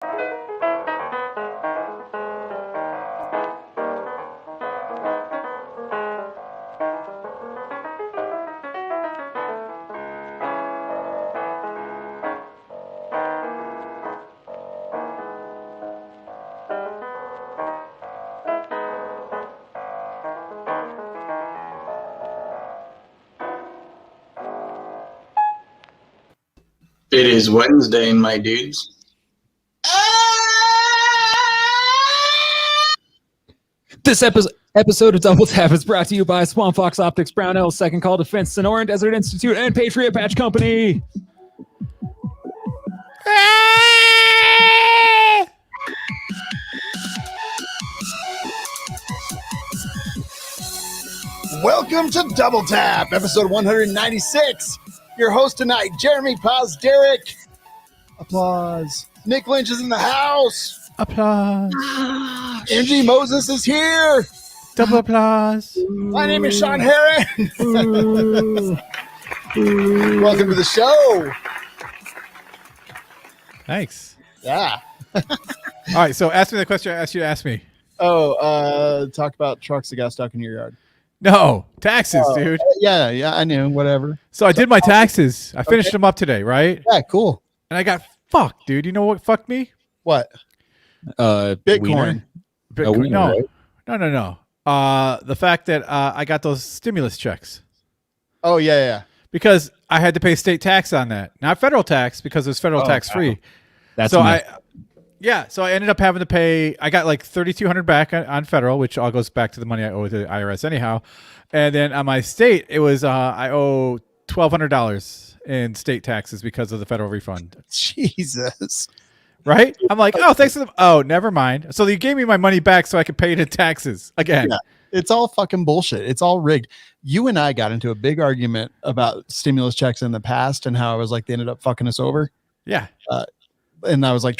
It is Wednesday, my dudes. This episode of Double Tap is brought to you by Swamp Fox Optics, Brownell Second Call Defense, Sonoran Desert Institute, and Patriot Patch Company. Welcome to Double Tap, episode 196. Your host tonight, Jeremy Posderick. Applause. Nick Lynch is in the house. Applause. Angie Moses is here. Double applause. My name is Sean Herron. Welcome to the show. Thanks. Yeah. All right, so ask me the question I asked you to ask me. Talk about trucks that got stuck in your yard. No, taxes, dude. Yeah, I knew, whatever. So I did my taxes. I finished them up today, right? Yeah, cool. And I got fucked, dude. You know what fucked me? What? Bitcoin. Bitcoin. No, No. The fact that I got those stimulus checks. Oh, yeah. Because I had to pay state tax on that. Not federal tax, because it was federal tax free. Wow. That's so I ended up having to pay. I got like $3,200 back on federal, which all goes back to the money I owe to the IRS anyhow. And then on my state, it was I owe $1,200 in state taxes because of the federal refund. Jesus. Right? I'm like, oh, thanks to them. Oh, never mind. So you gave me my money back so I could pay it in taxes again. Yeah, it's all fucking bullshit. It's all rigged. You and I got into a big argument about stimulus checks in the past and how I was like they ended up fucking us over. Yeah. And I was like,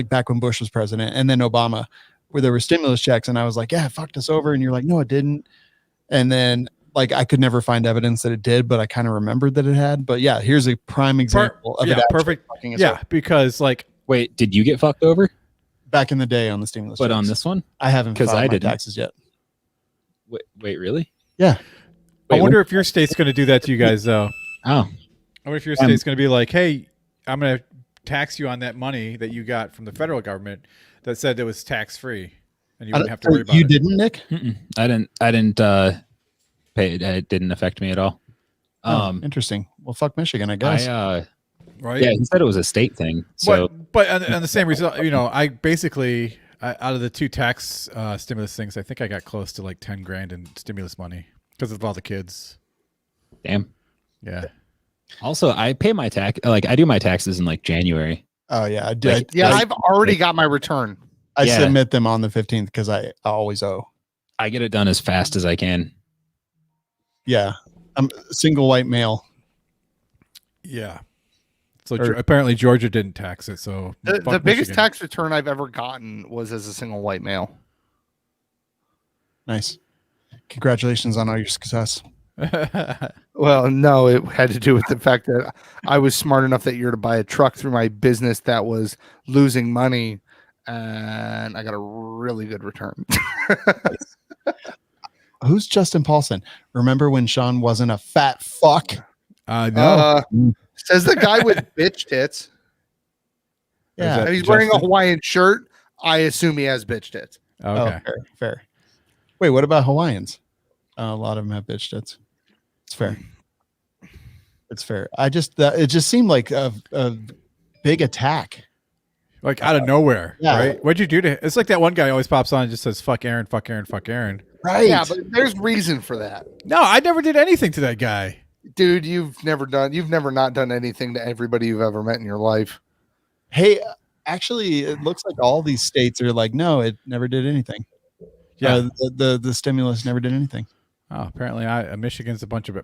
back when Bush was president and then Obama, where there were stimulus checks, and I was like, yeah, it fucked us over. And you're like, no, it didn't. And then like I could never find evidence that it did, but I kind of remembered that it had. But yeah, here's a prime example of it. Perfect. Yeah, over. Because like, wait, did you get fucked over? Back in the day on the stimulus But checks. on this one? I haven't filed I my didn't. taxes yet. Wait, really? Yeah. I wonder if your state's going to do that to you guys, though. Oh. I wonder if your state's going to be like, hey, I'm going to tax you on that money that you got from the federal government that said it was tax free, and you wouldn't have to worry about it. You didn't, Nick? Mm-mm. I didn't pay it. It didn't affect me at all. Interesting. Well, fuck Michigan, I guess. Right? Yeah, he said it was a state thing. So but on the same result, I basically out of the two tax stimulus things, I think I got close to like 10 grand in stimulus money because of all the kids. damn. Yeah. Also, I pay my tax. Like I do my taxes in like January. Oh yeah, I did. Yeah, I've already got my return. I Yeah. submit them on the 15th because I always owe. I get it done as fast as I can. Yeah, I'm single white male. Yeah. So apparently Georgia didn't tax it. So The fuck biggest Michigan. tax return I've ever gotten was as a single white male. Nice. Congratulations on all your success. Well, no, it had to do with the fact that I was smart enough that year to buy a truck through my business that was losing money, and I got a really good return. Who's Justin Paulson? Remember when Sean wasn't a fat fuck? No. Says the guy with bitch tits. Yeah. And he's wearing a Hawaiian shirt. I assume he has bitch tits. Okay. Oh, fair. Wait, what about Hawaiians? A lot of them have bitch tits. It's fair. It's fair. It just seemed like a big attack. Like out of nowhere, Yeah. right? What'd you do to? It's like that one guy always pops on and just says "fuck Aaron, fuck Aaron, fuck Aaron." Right. Yeah, but there's reason for that. No, I never did anything to that guy. Dude, you've never not done anything to everybody you've ever met in your life. Hey, actually, it looks like all these states are like, no, it never did anything. Yeah. The stimulus never did anything. Oh, apparently Michigan's a bunch of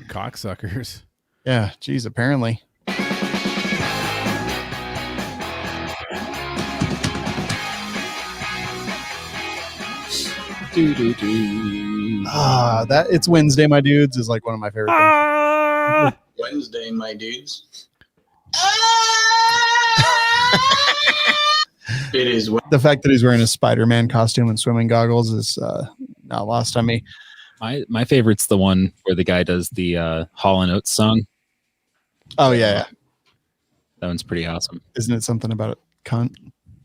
cocksuckers. Yeah, geez, apparently. That it's Wednesday, my dudes, is like one of my favorite things. Wednesday, my dudes. It is. The fact that he's wearing a Spider-Man costume and swimming goggles is not lost on me. My favorite's the one where the guy does the Hall & Oates song. Oh yeah. That one's pretty awesome. Isn't it something about a cunt?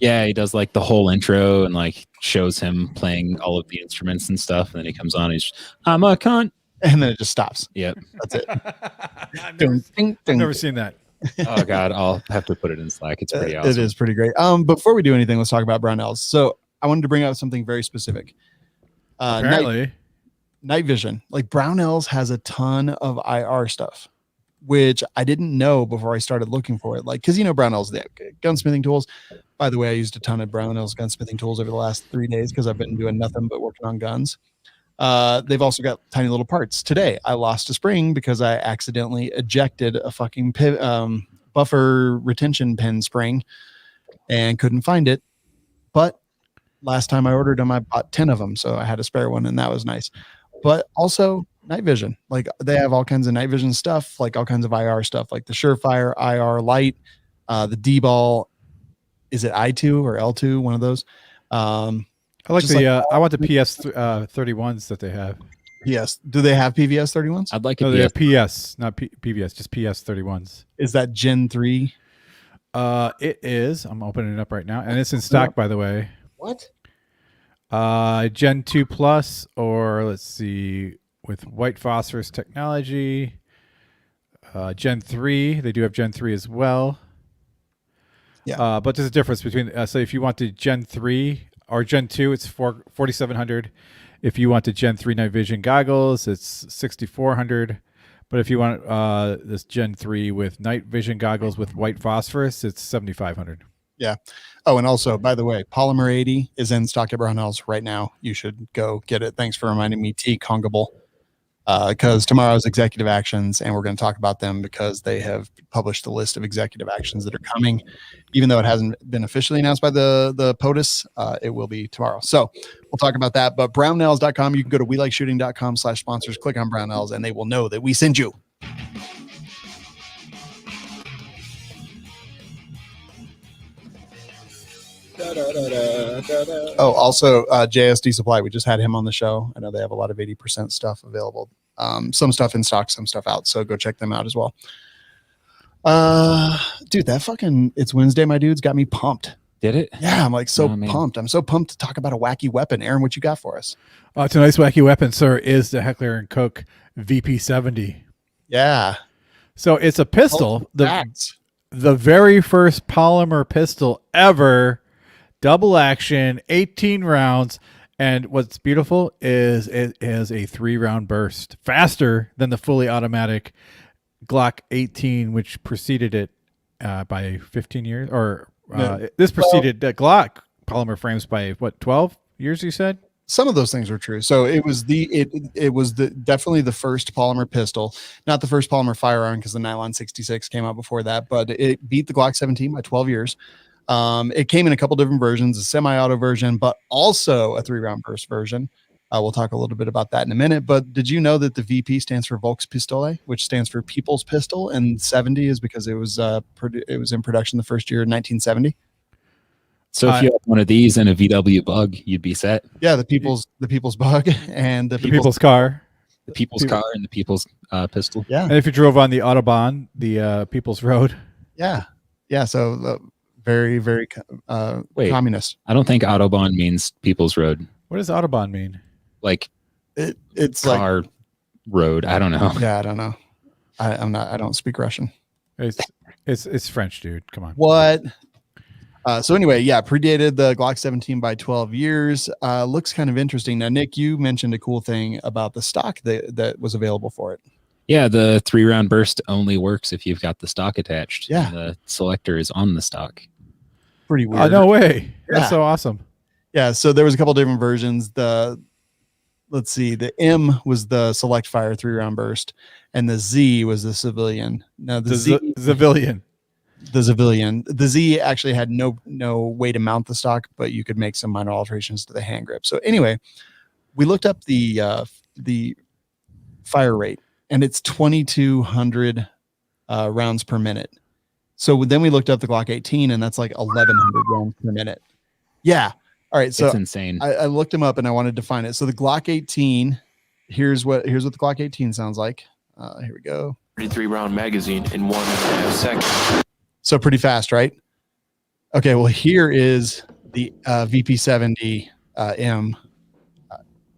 Yeah, he does like the whole intro and like shows him playing all of the instruments and stuff, and then he comes on and he's I'm a cunt. And then it just stops. Yep. That's it. I've never seen that. Oh God, I'll have to put it in Slack. It's pretty awesome. It is pretty great. Before we do anything, let's talk about Brownells. So I wanted to bring out something very specific. Apparently. Night vision. Like Brownells has a ton of IR stuff, which I didn't know before I started looking for it. Like, because Brownells, they have gunsmithing tools. By the way, I used a ton of Brownells gunsmithing tools over the last 3 days because I've been doing nothing but working on guns. They've also got tiny little parts. Today, I lost a spring because I accidentally ejected a fucking buffer retention pin spring and couldn't find it. But last time I ordered them, I bought 10 of them, so I had a spare one, and that was nice. But also night vision. Like they have all kinds of night vision stuff, like all kinds of IR stuff, like the Surefire IR light, the D-ball. Is it I2 or L2? One of those. I like I want the PS 31s that they have. Yes. Do they have PVS 31s? I'd like No, a they PS. have PS, not PVS, just PS 31s. Is that Gen 3? It is. I'm opening it up right now, and it's in stock, by the way. What? Gen 2 Plus, or let's see, with white phosphorus technology. Gen 3, they do have Gen 3 as well. Yeah. But there's a difference between. So if you want the Gen 3 or Gen 2, it's $4,700. If you want the Gen 3 night vision goggles, it's $6,400. But if you want this Gen 3 with night vision goggles with white phosphorus, it's $7,500. Yeah. Oh, and also, by the way, Polymer 80 is in stock at Brownells right now. You should go get it. Thanks for reminding me, T. Congable. Because tomorrow's executive actions, and we're going to talk about them because they have published a list of executive actions that are coming. Even though it hasn't been officially announced by the POTUS, it will be tomorrow. So we'll talk about that. But brownells.com, you can go to welikeshooting.com/sponsors, click on Brownells, and they will know that we send you. Oh, also JSD Supply. We just had him on the show. I know they have a lot of 80% stuff available. Some stuff in stock, some stuff out. So go check them out as well. Dude, that fucking It's Wednesday, my dudes, got me pumped. Did it? Yeah, I'm like pumped. I'm so pumped to talk about a wacky weapon. Aaron, what you got for us? Tonight's wacky weapon, sir, is the Heckler & Koch VP70. Yeah. So it's a pistol. The very first polymer pistol ever. Double action, 18 rounds, and what's beautiful is it has a 3-round burst, faster than the fully automatic Glock 18, which preceded it by 15 years. Or this preceded Glock polymer frames by 12 years? You said some of those things were true. So it was definitely the first polymer pistol, not the first polymer firearm because the Nylon 66 came out before that, but it beat the Glock 17 by 12 years. It came in a couple different versions, a semi-auto version, but also a 3-round burst version. We'll talk a little bit about that in a minute. But did you know that the VP stands for Volkspistole, which stands for People's Pistol, and 70 is because it was in production the first year in 1970. So if you have one of these and a VW Bug, you'd be set. Yeah, the people's Bug and the people's car, the people's car, and the people's pistol. Yeah, and if you drove on the Autobahn, the People's Road. Yeah. So very, very communist. I don't think Autobahn means People's Road. What does Autobahn mean? Like it's car like road. I don't know. Yeah, I don't know. I don't speak Russian. It's French, dude. Come on. What? So anyway, yeah, predated the Glock 17 by 12 years. Looks kind of interesting. Now, Nick, you mentioned a cool thing about the stock that was available for it. Yeah, the 3-round burst only works if you've got the stock attached. Yeah. And the selector is on the stock. Pretty weird. Oh, no way. Yeah. That's so awesome. Yeah, so there was a couple different versions. Let's see, the M was the select fire 3-round burst, and the Z was the civilian. Now the civilian. The civilian. The Z actually had no way to mount the stock, but you could make some minor alterations to the hand grip. So anyway, we looked up the fire rate, and it's 2,200 rounds per minute. So then we looked up the Glock 18, and that's like 1,100 rounds per minute. Yeah. All right. So it's insane. I looked him up and I wanted to find it. So the Glock 18. Here's what the Glock 18 sounds like. Here we go. 33 round magazine in 1.5 seconds. So pretty fast, right? Okay. Well, here is the VP70 M,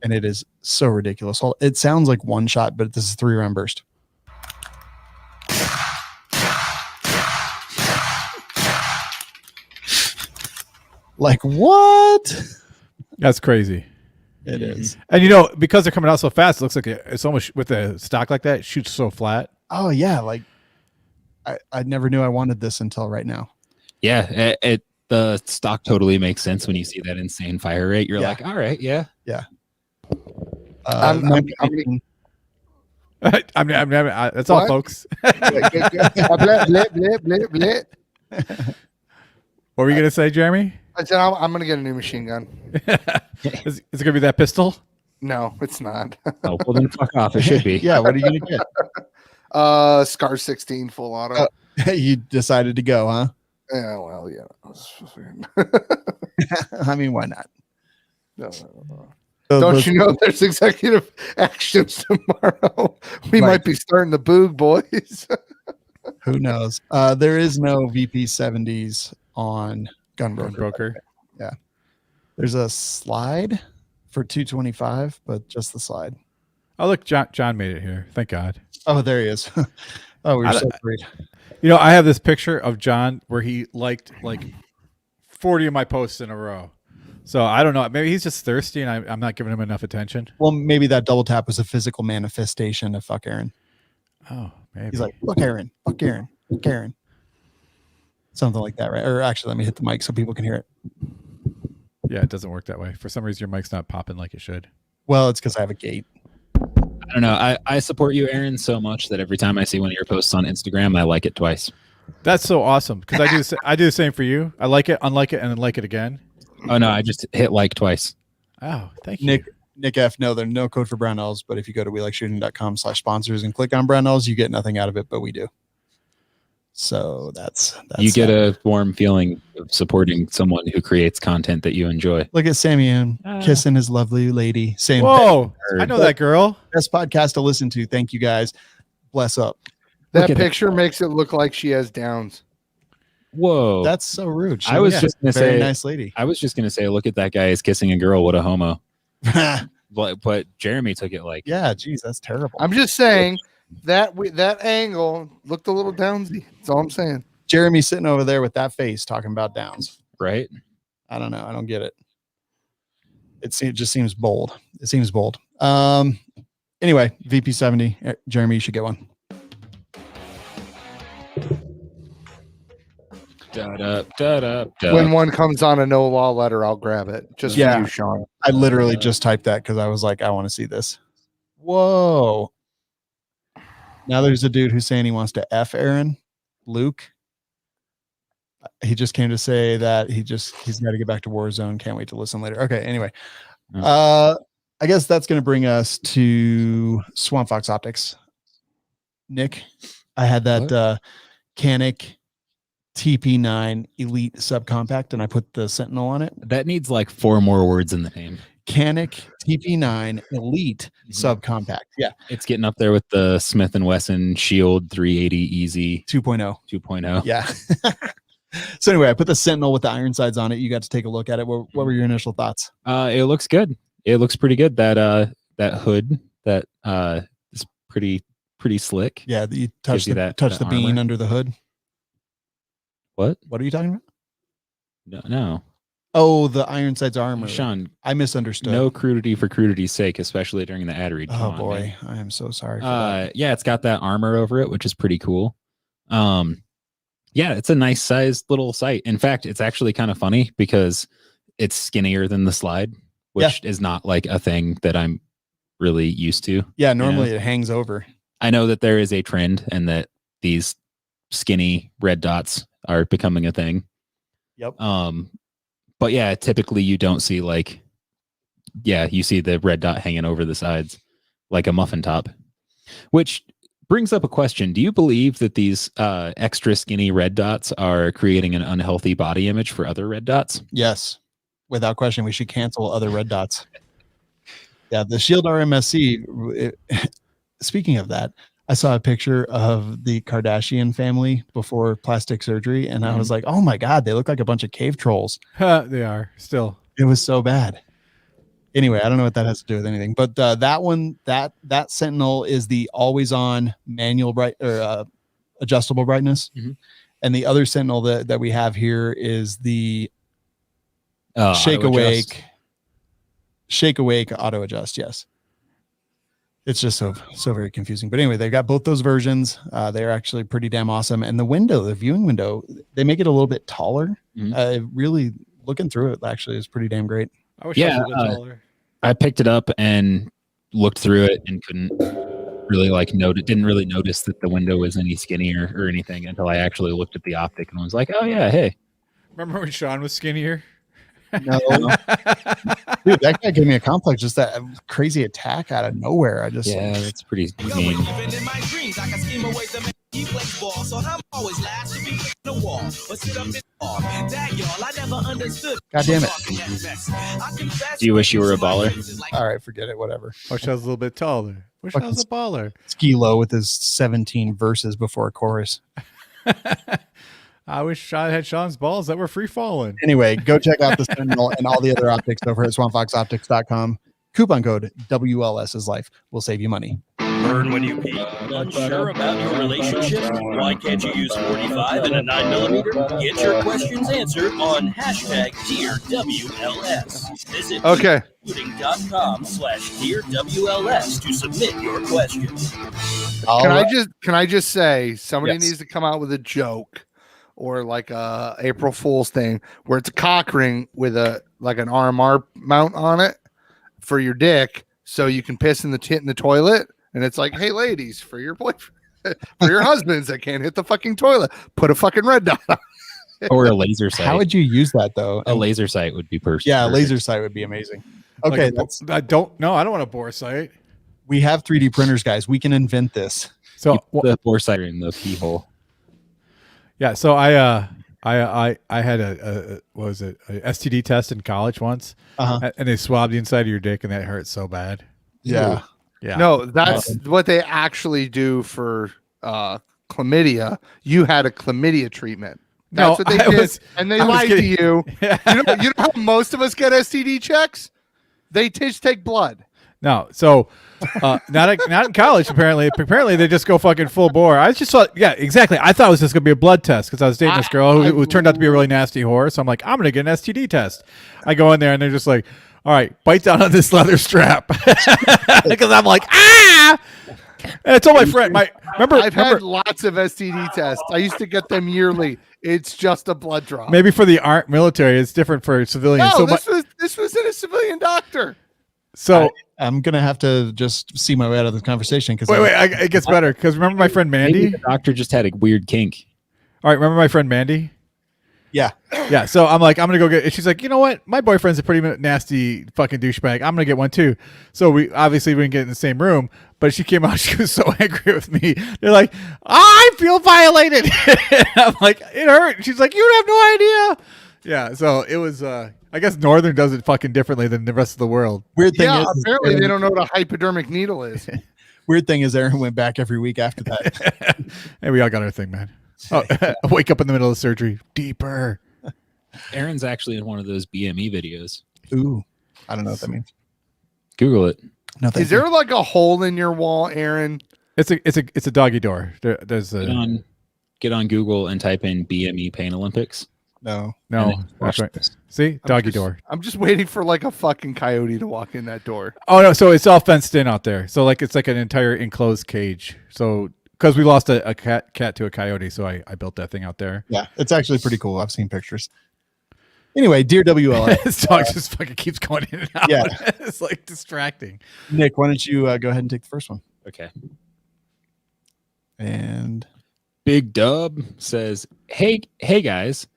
and it is so ridiculous. It sounds like one shot, but this is 3-round burst. Like what? That's crazy. It is. And you know, because they're coming out so fast, it looks like it's almost with a stock like that, it shoots so flat. Oh yeah, like I never knew I wanted this until right now. Yeah, the stock totally makes sense when you see that insane fire rate. You're like, all right, yeah. I'm that's all, What? folks. Bleh, bleh, bleh, bleh, bleh. What were you gonna say, Jeremy? I said I'm gonna get a new machine gun. Is it gonna be that pistol? No, it's not. Oh, well then fuck off. It should be. Yeah, what are you gonna get? Scar 16 full auto. You decided to go, huh? Yeah, well, yeah. I mean, why not? No. So Don't those- you know there's executive actions tomorrow? We Right. might be starting the boog, boys. Who knows? There is no VP70s on Gunbroker. Broker. There's a slide for 225, but just the slide. Oh look, John made it here. Thank God. Oh, there he is. Oh, we were I- so great. You know, I have this picture of John where he liked like 40 of my posts in a row. So I don't know. Maybe he's just thirsty and I'm not giving him enough attention. Well, maybe that double tap was a physical manifestation of fuck Aaron. Oh, maybe. He's like, fuck Aaron, fuck Aaron, fuck Aaron. Something like that, right? Or actually, let me hit the mic so people can hear it. Yeah, it doesn't work that way. For some reason, your mic's not popping like it should. Well, it's because I have a gate. I don't know. I support you, Aaron, so much that every time I see one of your posts on Instagram, I like it twice. That's so awesome because I do the same for you. I like it, unlike it, and then like it again. Oh no, I just hit like twice. Oh, thank you. Nick F. No, there's no code for Brownells, but if you go to welikeshooting.com/sponsors and click on Brownells, you get nothing out of it, but we do. So that's You get a warm feeling of supporting someone who creates content that you enjoy. look at Sammy and kissing his lovely lady. Saying, Whoa, I know that girl. best podcast to listen to. Thank you guys. Bless up. That at that. picture makes it look like she has downs. Whoa. That's so rude. I was Yeah, just gonna very say nice lady. I was just gonna say, look at that guy is kissing a girl. What a homo. But Jeremy took it like Yeah, geez, that's terrible. I'm just saying that that angle looked a little downsy. That's all I'm saying. Jeremy sitting over there with that face talking about downs. right. I don't know. I don't get it. It just seems bold. It seems bold. Anyway, VP70. Jeremy, you should get one. When one comes on a no law letter, I'll grab it. Just Yeah. for you, Sean. I literally just typed that because I was like, I want to see this. Whoa. Now there's a dude who's saying he wants to F Aaron. Luke. He just came to say that he's got to get back to Warzone. Can't wait to listen later. Okay. Anyway, I guess that's going to bring us to Swamp Fox Optics. Nick, I had that Canic TP9 Elite Subcompact, and I put the Sentinel on it. That needs like 4 more words in the name. Canic TP9 Elite Subcompact. Yeah, It's getting up there with the Smith & Wesson Shield 380 Easy 2.0. 2.0. Yeah. So anyway, I put the Sentinel with the iron sides on it. You got to take a look at it. What were your initial thoughts? It looks good. It looks pretty good. That hood that is pretty slick. Yeah, you touch you the that bean armor. under the hood. What? What are you talking about? No. Oh, the iron sides armor. Sean, I misunderstood. no crudity for crudity's sake, especially during the ad read. Come Oh on, boy, man. I am so sorry for that. Yeah, it's got that armor over it, which is pretty cool. Yeah, it's a nice sized little sight. In fact, it's actually kind of funny because it's skinnier than the slide, which is not like a thing that I'm really used to. Yeah, normally it hangs over. I know that there is a trend and that these skinny red dots are becoming a thing. Yep. But yeah, typically you don't see you see the red dot hanging over the sides like a muffin top, which brings up a question. Do you believe that these extra skinny red dots are creating an unhealthy body image for other red dots? Yes. without question, we should cancel other red dots. Yeah, the Shield RMSC. Speaking of that, I saw a picture of the Kardashian family before plastic surgery, and I was like, "Oh my god, they look like a bunch of cave trolls." They are still. It was so bad. Anyway, I don't know what that has to do with anything, but that one, that Sentinel is the always-on manual bright or adjustable brightness, and the other Sentinel that we have here is the shake awake auto adjust. Yes, it's just so very confusing. But anyway, they've got both those versions. They're actually pretty damn awesome, and the viewing window, they make it a little bit taller. Really looking through it actually is pretty damn great. I wish I was a bit taller. I picked it up and looked through it and couldn't really didn't really notice that the window was any skinnier or anything until I actually looked at the optic and was like, oh yeah, hey. Remember when Sean was skinnier? No. Dude, that guy gave me a complex, just that crazy attack out of nowhere. I just that's pretty mean. God damn it. Do you wish you were a baller? All right, forget it, whatever. Wish I was a little bit taller. Wish I was a baller. Ski Low with his 17 verses before a chorus. I wish I had Sean's balls that were free falling. Anyway, go check out the Sentinel and all the other optics over at swampfoxoptics.com. Coupon code WLS is life will save you money. Burn when you pee. Unsure about your relationship? Why can't you use 45 and a 9mm? Get your questions answered on hashtag DearWLS. Visit com/DearWLS to submit your questions. Can I just say somebody needs to come out with a joke or like a April Fool's thing where it's a cock ring with an RMR mount on it for your dick, so you can piss in the toilet, and it's like, hey ladies, for your boyfriend, for your husbands that can't hit the fucking toilet, put a fucking red dot on it. Or a laser sight. How would you use that though? A laser sight would be perfect. Yeah, a laser sight would be amazing. Okay, I don't want a bore sight. We have 3D printers, guys. We can invent this. So the bore sight in the pee hole. Yeah, so I had a STD test in college once, and they swabbed the inside of your dick, and that hurt so bad. Yeah. Yeah. No, that's what they actually do for chlamydia. You had a chlamydia treatment. That's what they did, and they lied to you. You know how most of us get STD checks? They just take blood. No, so not in college. Apparently they just go fucking full bore. I just thought, yeah, exactly. I thought it was just gonna be a blood test because I was dating this girl who turned out to be a really nasty whore. So I'm like, I'm gonna get an STD test. I go in there and they're just like, all right, bite down on this leather strap because I'm like, ah. And I told my friend, I've had lots of STD tests. I used to get them yearly. It's just a blood draw. Maybe for the military, it's different for civilians. No, so this was in a civilian doctor. So I'm gonna have to just see my way out of this conversation because it gets better. Because remember my friend Mandy? Maybe the doctor just had a weird kink. All right, remember my friend Mandy? Yeah. So I'm like, I'm gonna go get. And she's like, you know what? My boyfriend's a pretty nasty fucking douchebag. I'm gonna get one too. So we didn't get in the same room. But she came out. She was so angry with me. They're like, I feel violated. I'm like, it hurt. She's like, you have no idea. Yeah. So it was. I guess Northern does it fucking differently than the rest of the world. Weird thing is, apparently they don't know what a hypodermic needle is. Weird thing is, Aaron went back every week after that. Hey, we all got our thing, man. Oh, wake up in the middle of surgery. Deeper. Aaron's actually in one of those BME videos. Ooh, I don't know what that means. Google it. No, is there like a hole in your wall, Aaron? It's a doggy door. There's a get on Google and type in BME Pain Olympics. No. That's right. See, doggy door. I'm just waiting for like a fucking coyote to walk in that door. Oh no, so it's all fenced in out there. So like it's like an entire enclosed cage. So because we lost a cat to a coyote, so I built that thing out there. Yeah, it's actually pretty cool. I've seen pictures. Anyway, dear WLS, this dog just fucking keeps going in and out. Yeah, it's like distracting. Nick, why don't you go ahead and take the first one? Okay. And Big Dub says, "Hey guys,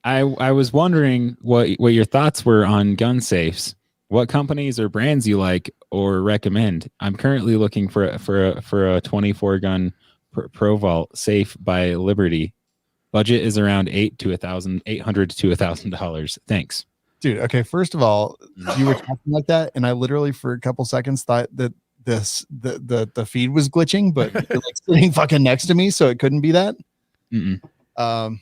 I was wondering what your thoughts were on gun safes. What companies or brands you like or recommend? I'm currently looking for a 24 gun Pro Vault safe by Liberty. Budget is around $800 to $1,000. Thanks." Dude, okay, first of all, you were talking like that, and I literally for a couple seconds thought that the feed was glitching, but you're like sitting fucking next to me, so it couldn't be that. Mm-mm.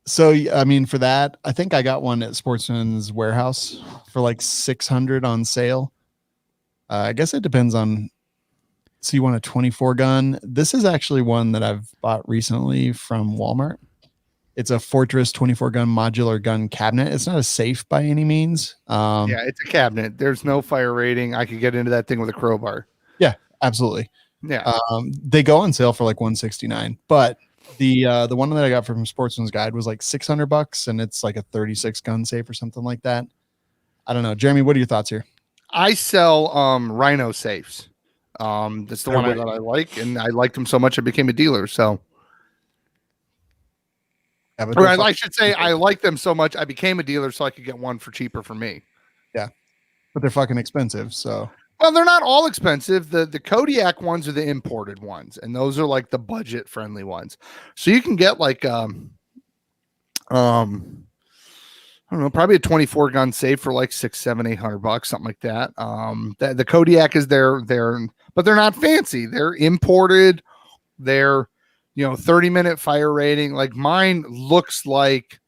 So I mean, for that, I think I got one at Sportsman's Warehouse for like $600 on sale. I guess it depends on. So you want a 24 gun? This is actually one that I've bought recently from Walmart. It's a Fortress 24 gun modular gun cabinet. It's not a safe by any means. Yeah, it's a cabinet. There's no fire rating. I could get into that thing with a crowbar. Yeah, absolutely. Yeah. They go on sale for like $169, but the one that I got from Sportsman's Guide was like $600, and it's like a 36 gun safe or something like that. I don't know, Jeremy. What are your thoughts here? I sell Rhino safes. That's the one that I like, and I liked them so much I became a dealer. So, or I should say, I like them so much I became a dealer so I could get one for cheaper for me. Yeah, but they're fucking expensive. So, well, they're not all expensive. The Kodiak ones are the imported ones, and those are like the budget friendly ones. So you can get like I don't know, probably a 24 gun safe for like $600, $700, $800, something like that. The Kodiak is there, but they're not fancy. They're imported. They're 30-minute fire rating. Like mine looks like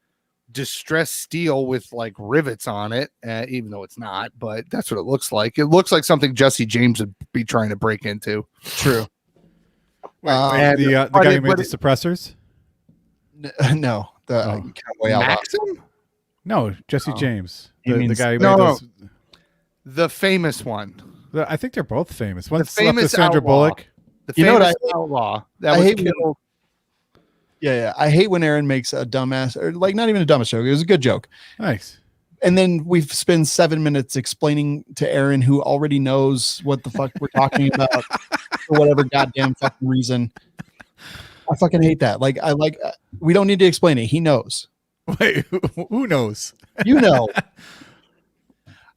distressed steel with like rivets on it, even though it's not, but that's what it looks like. It looks like something Jesse James would be trying to break into. True. And the guy who made the suppressors? No, the Cowboy Outlaw. Maxim? No, Jesse James. The guy who no, made those. The famous one. I think they're both famous. One's The famous Sandra outlaw. Bullock. The You know what famous outlaw that I was hate killed. Yeah. I hate when Aaron makes a dumbass, or like not even a dumbass joke. It was a good joke. Nice. And then we've spent 7 minutes explaining to Aaron, who already knows what the fuck we're talking about for whatever goddamn fucking reason. I fucking hate that. Like, we don't need to explain it. He knows. Wait, who knows? You know.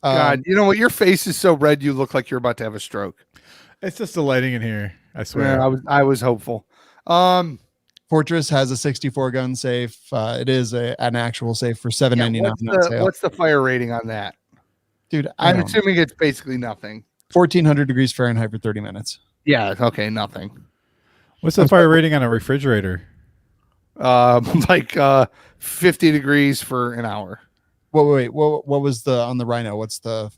God, you know what? Your face is so red, you look like you're about to have a stroke. It's just the lighting in here. I swear. Yeah, I was hopeful. Fortress has a 64 gun safe. It is an actual safe for $799. What's the fire rating on that? Dude, I'm assuming it's basically nothing. 1400 degrees Fahrenheit for 30 minutes. Yeah. Okay. Nothing. What's the fire rating on a refrigerator? Like 50 degrees for an hour. Wait. What was the on the Rhino? What's the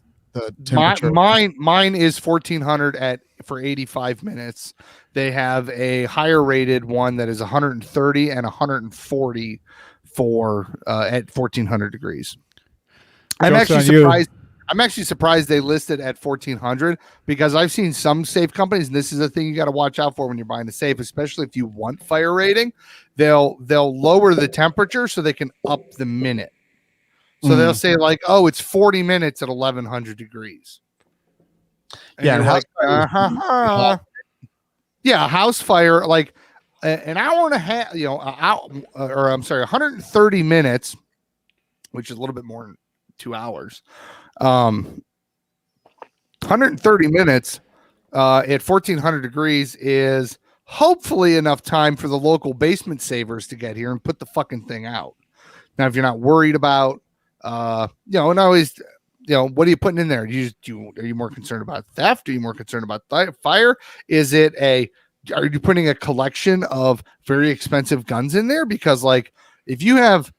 temperature? Mine is 1400 for 85 minutes. They have a higher rated one that is 130 and 140 for at 1400 degrees. I'm actually surprised they listed at 1400 because I've seen some safe companies, and this is a thing you got to watch out for when you're buying a safe, especially if you want fire rating. They'll lower the temperature so they can up the minute. So they'll say like, oh, it's 40 minutes at 1100 degrees. And yeah, like, yeah, a house fire, like an hour and a half, 130 minutes, which is a little bit more than 2 hours. 130 minutes at 1400 degrees is hopefully enough time for the local basement savers to get here and put the fucking thing out. Now, if you're not worried about, and always, what are you putting in there? Are you more concerned about theft? Are you more concerned about fire? Are you putting a collection of very expensive guns in there? Because like, if you have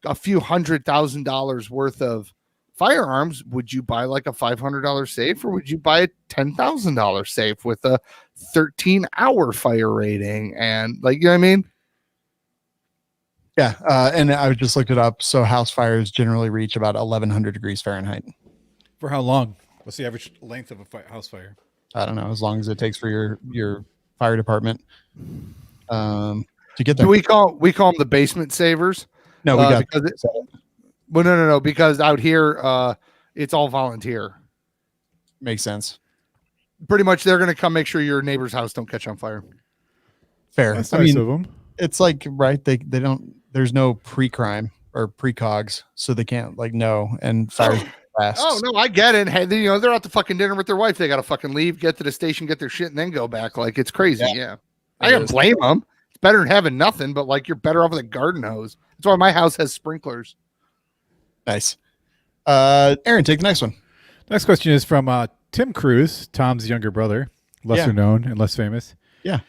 a few $100,000 worth of firearms, would you buy like a $500 safe, or would you buy a $10,000 safe with a 13-hour fire rating? And like, you know what I mean? Yeah. And I just looked it up. So house fires generally reach about 1100 degrees Fahrenheit. For how long? What's the average length of a house fire? I don't know, as long as it takes for your fire department to get there. Do we call them the basement savers? No, we got no, because out here it's all volunteer. Makes sense. Pretty much they're going to come make sure your neighbor's house don't catch on fire. Fair. That's I nice mean, of them. it's like, right, they don't, there's no pre-crime or precogs, so they can't like know and fire fast. Oh no, I get it. Hey, they're out to fucking dinner with their wife. They got to fucking leave, get to the station, get their shit, and then go back. Like, it's crazy. Yeah. I don't blame them. It's better than having nothing, but like, you're better off with a garden hose. That's why my house has sprinklers. Nice. Aaron, take the next one. Next question is from Tim Cruz, Tom's younger brother, lesser known and less famous. Yeah.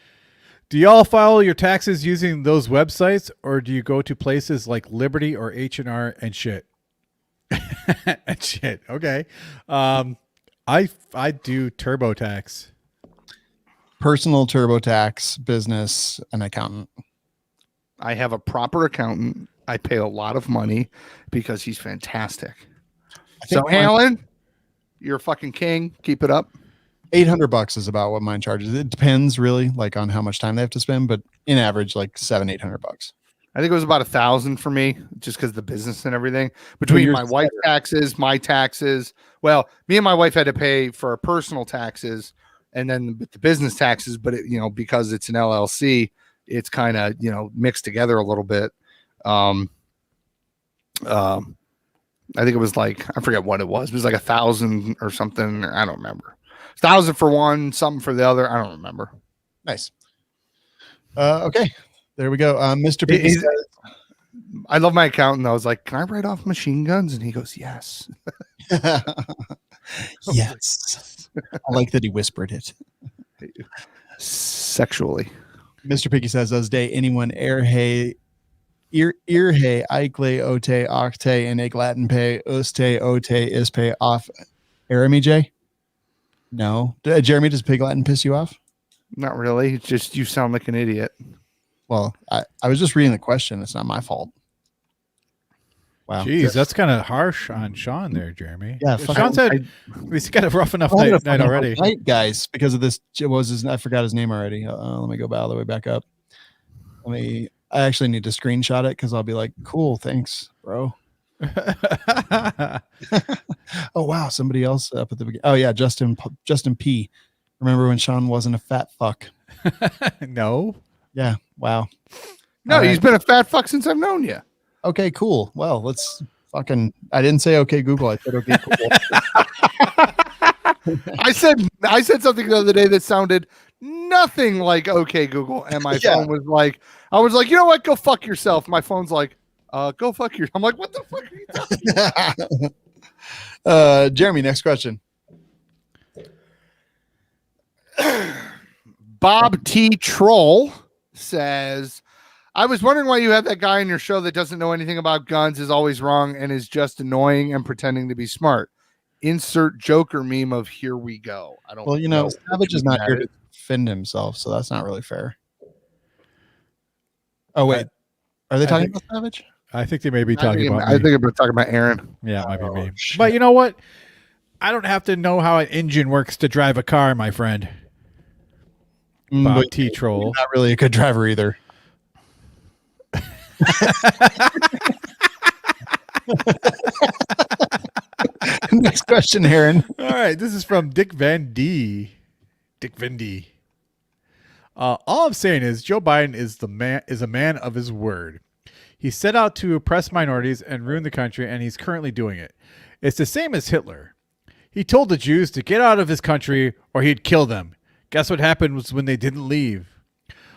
Do y'all file your taxes using those websites, or do you go to places like Liberty or H&R and shit? And shit. Okay. I do TurboTax. Personal TurboTax, business, an accountant. I have a proper accountant. I pay a lot of money because he's fantastic. So, Alan, you're a fucking king. Keep it up. $800 is about what mine charges. It depends really, like on how much time they have to spend, but in average, like $700-800. I think it was about 1,000 for me, just because the business and everything. Between my wife's taxes, my taxes. Well, me and my wife had to pay for our personal taxes, and then the business taxes. But because it's an LLC, it's kind of mixed together a little bit. I think it was like, I forget what it was. It was like 1,000 or something. I don't remember. 1,000 for one, something for the other. I don't remember. Nice. Okay. There we go. Mr. P. I love my accountant. I was like, can I write off machine guns? And he goes, yes. Yes. I like that he whispered it. Sexually. Mr. Picky says, does day anyone earhe ikle ote octe and egg Latin pay uste ote ispe off Jeremy J? No. Jeremy, does Pig Latin piss you off? Not really. It's just you sound like an idiot. Well, I was just reading the question. It's not my fault. Wow. Jeez, that's kind of harsh on Sean there, Jeremy. Yeah, Sean said he's got a rough enough night already. Night, guys, because of this. I forgot his name already. Let me go all the way back up. I actually need to screenshot it because I'll be like, cool, thanks, bro. Oh wow, somebody else up at the beginning. Oh yeah, Justin P. Remember when Sean wasn't a fat fuck? No. Yeah. Wow. No, he's been a fat fuck since I've known you. Okay, cool. Well, let's fucking. I didn't say okay, Google. I said okay, cool. I said something the other day that sounded nothing like okay, Google, and my phone was like, I was like, you know what? Go fuck yourself. My phone's like, go fuck yourself. I'm like, what the fuck are you talking? Jeremy, next question. Bob T. Troll says, I was wondering why you have that guy on your show that doesn't know anything about guns, is always wrong, and is just annoying and pretending to be smart. Insert Joker meme of here we go. I don't. Well, Savage is not here to defend himself, so that's not really fair. Oh wait, are they talking about Savage? I think they may be talking about. I think they're talking about Aaron. Yeah, it might be me. Shit. But you know what? I don't have to know how an engine works to drive a car, my friend. Bob T. Troll. Not really a good driver either. Next question, Aaron. All right, this is from Dick Van D. Dick Van D. All I'm saying is Joe Biden is a man of his word. He set out to oppress minorities and ruin the country, and he's currently doing it. It's the same as Hitler. He told the Jews to get out of his country or he'd kill them. Guess what happened was when they didn't leave.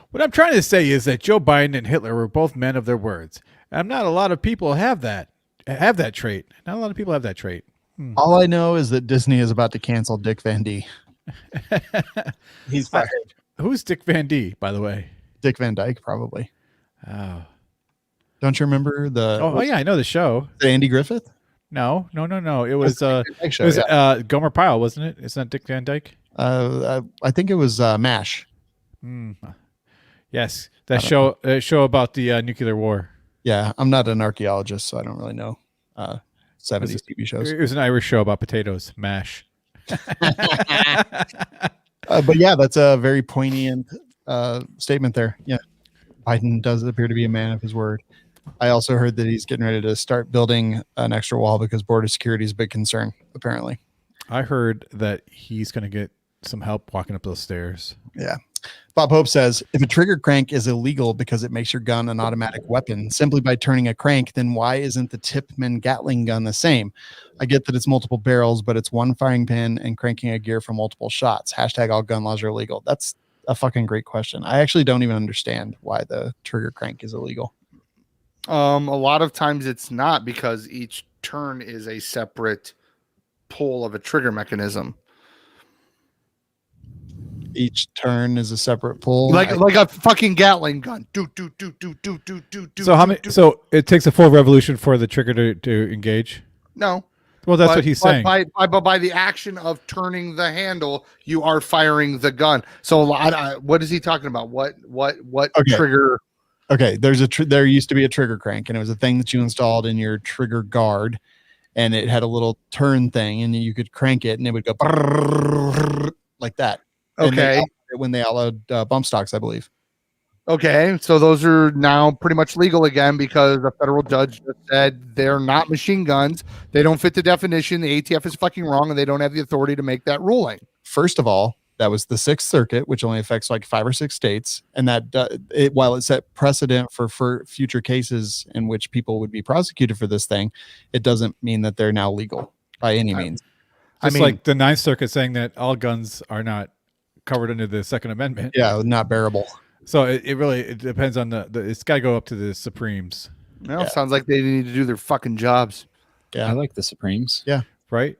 What I'm trying to say is that Joe Biden and Hitler were both men of their words. And not a lot of people have that trait. Not a lot of people have that trait. All I know is that Disney is about to cancel Dick Van D. He's fired. Who's Dick Van D, by the way? Dick Van Dyke, probably. Oh. Don't you remember the... Oh yeah, I know the show. The Andy Griffith? No. It was Gomer Pyle, wasn't it? Isn't that Dick Van Dyke? I think it was MASH. Yes, that show about the nuclear war. Yeah, I'm not an archaeologist, so I don't really know 70s TV shows. It was an Irish show about potatoes, MASH. But yeah, that's a very poignant statement there. Yeah, Biden does appear to be a man of his word. I also heard that he's getting ready to start building an extra wall because border security is a big concern, apparently. I heard that he's going to get some help walking up those stairs. Yeah. Bob Hope says, if a trigger crank is illegal because it makes your gun an automatic weapon simply by turning a crank, then why isn't the Tipman Gatling gun the same? I get that it's multiple barrels, but it's one firing pin and cranking a gear for multiple shots. # all gun laws are illegal. That's a fucking great question. I actually don't even understand why the trigger crank is illegal. A lot of times it's not, because each turn is a separate pull of a trigger mechanism. Each turn is a separate pull. Like a fucking Gatling gun. So how many? So it takes a full revolution for the trigger to engage. No. Well, that's what he's saying. By the action of turning the handle, you are firing the gun. So what is he talking about? What Okay. trigger? Okay, there used to be a trigger crank, and it was a thing that you installed in your trigger guard, and it had a little turn thing, and you could crank it, and it would go like that. Okay. When they outlawed bump stocks, I believe. Okay, so those are now pretty much legal again because the federal judge just said they're not machine guns. They don't fit the definition. The ATF is fucking wrong, and they don't have the authority to make that ruling. First of all, that was the Sixth Circuit, which only affects like 5 or 6 states, and that while it set precedent for future cases in which people would be prosecuted for this thing, it doesn't mean that they're now legal by any means. It's like the Ninth Circuit saying that all guns are not covered under the Second Amendment. Yeah, not bearable. So it really depends on the it's got to go up to the Supremes. Well, sounds like they need to do their fucking jobs. Yeah, I like the Supremes. Yeah, right.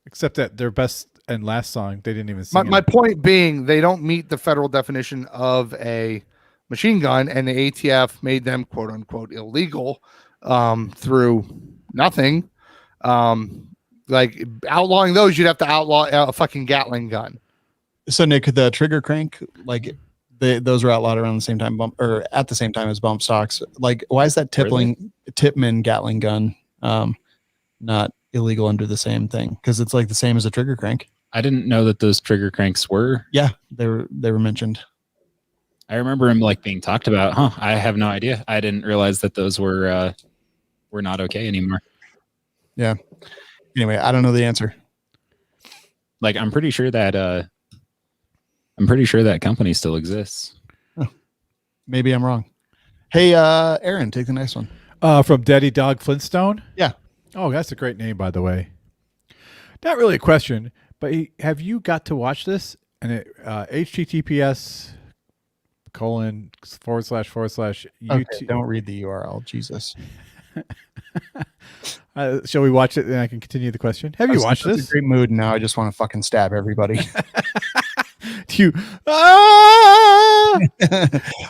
Except that their best and last song they didn't even sing. My point being, they don't meet the federal definition of a machine gun, and the ATF made them quote unquote illegal through nothing. Like outlawing those, you'd have to outlaw a fucking Gatling gun. So Nick, the trigger crank, like those were outlawed around the same time, at the same time as bump stocks. Like, why is that Tipman Gatling gun not illegal under the same thing? Because it's like the same as a trigger crank. I didn't know that those trigger cranks were. Yeah, they were mentioned. I remember them like being talked about. Huh? I have no idea. I didn't realize that those were not okay anymore. Yeah. Anyway, I don't know the answer. Like, I'm pretty sure that company still exists. Oh, maybe I'm wrong. Hey, Aaron, take the next one. From Daddy Dog Flintstone. Yeah. Oh, that's a great name, by the way. Not really a question, but have you got to watch this? And it https:// Okay, don't read the URL. Jesus. Shall we watch it and I can continue the question? Have you watched this? In a great mood now. I just want to fucking stab everybody.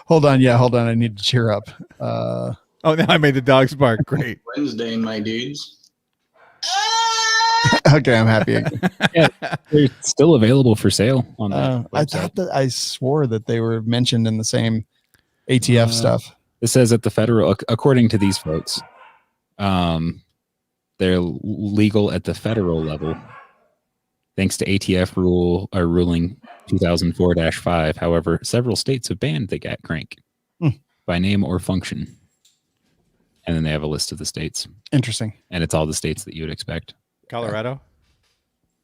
Hold on. Yeah, hold on. I need to cheer up. Oh, now I made the dogs bark. Great. Wednesday, my dudes. Okay, I'm happy. Yeah, they're still available for sale on the I thought that I swore that they were mentioned in the same ATF stuff. It says at the federal, according to these folks, they're legal at the federal level, thanks to ATF ruling 2004-5. However, several states have banned the Gat Crank by name or function. And then they have a list of the states. Interesting. And it's all the states that you would expect. Colorado?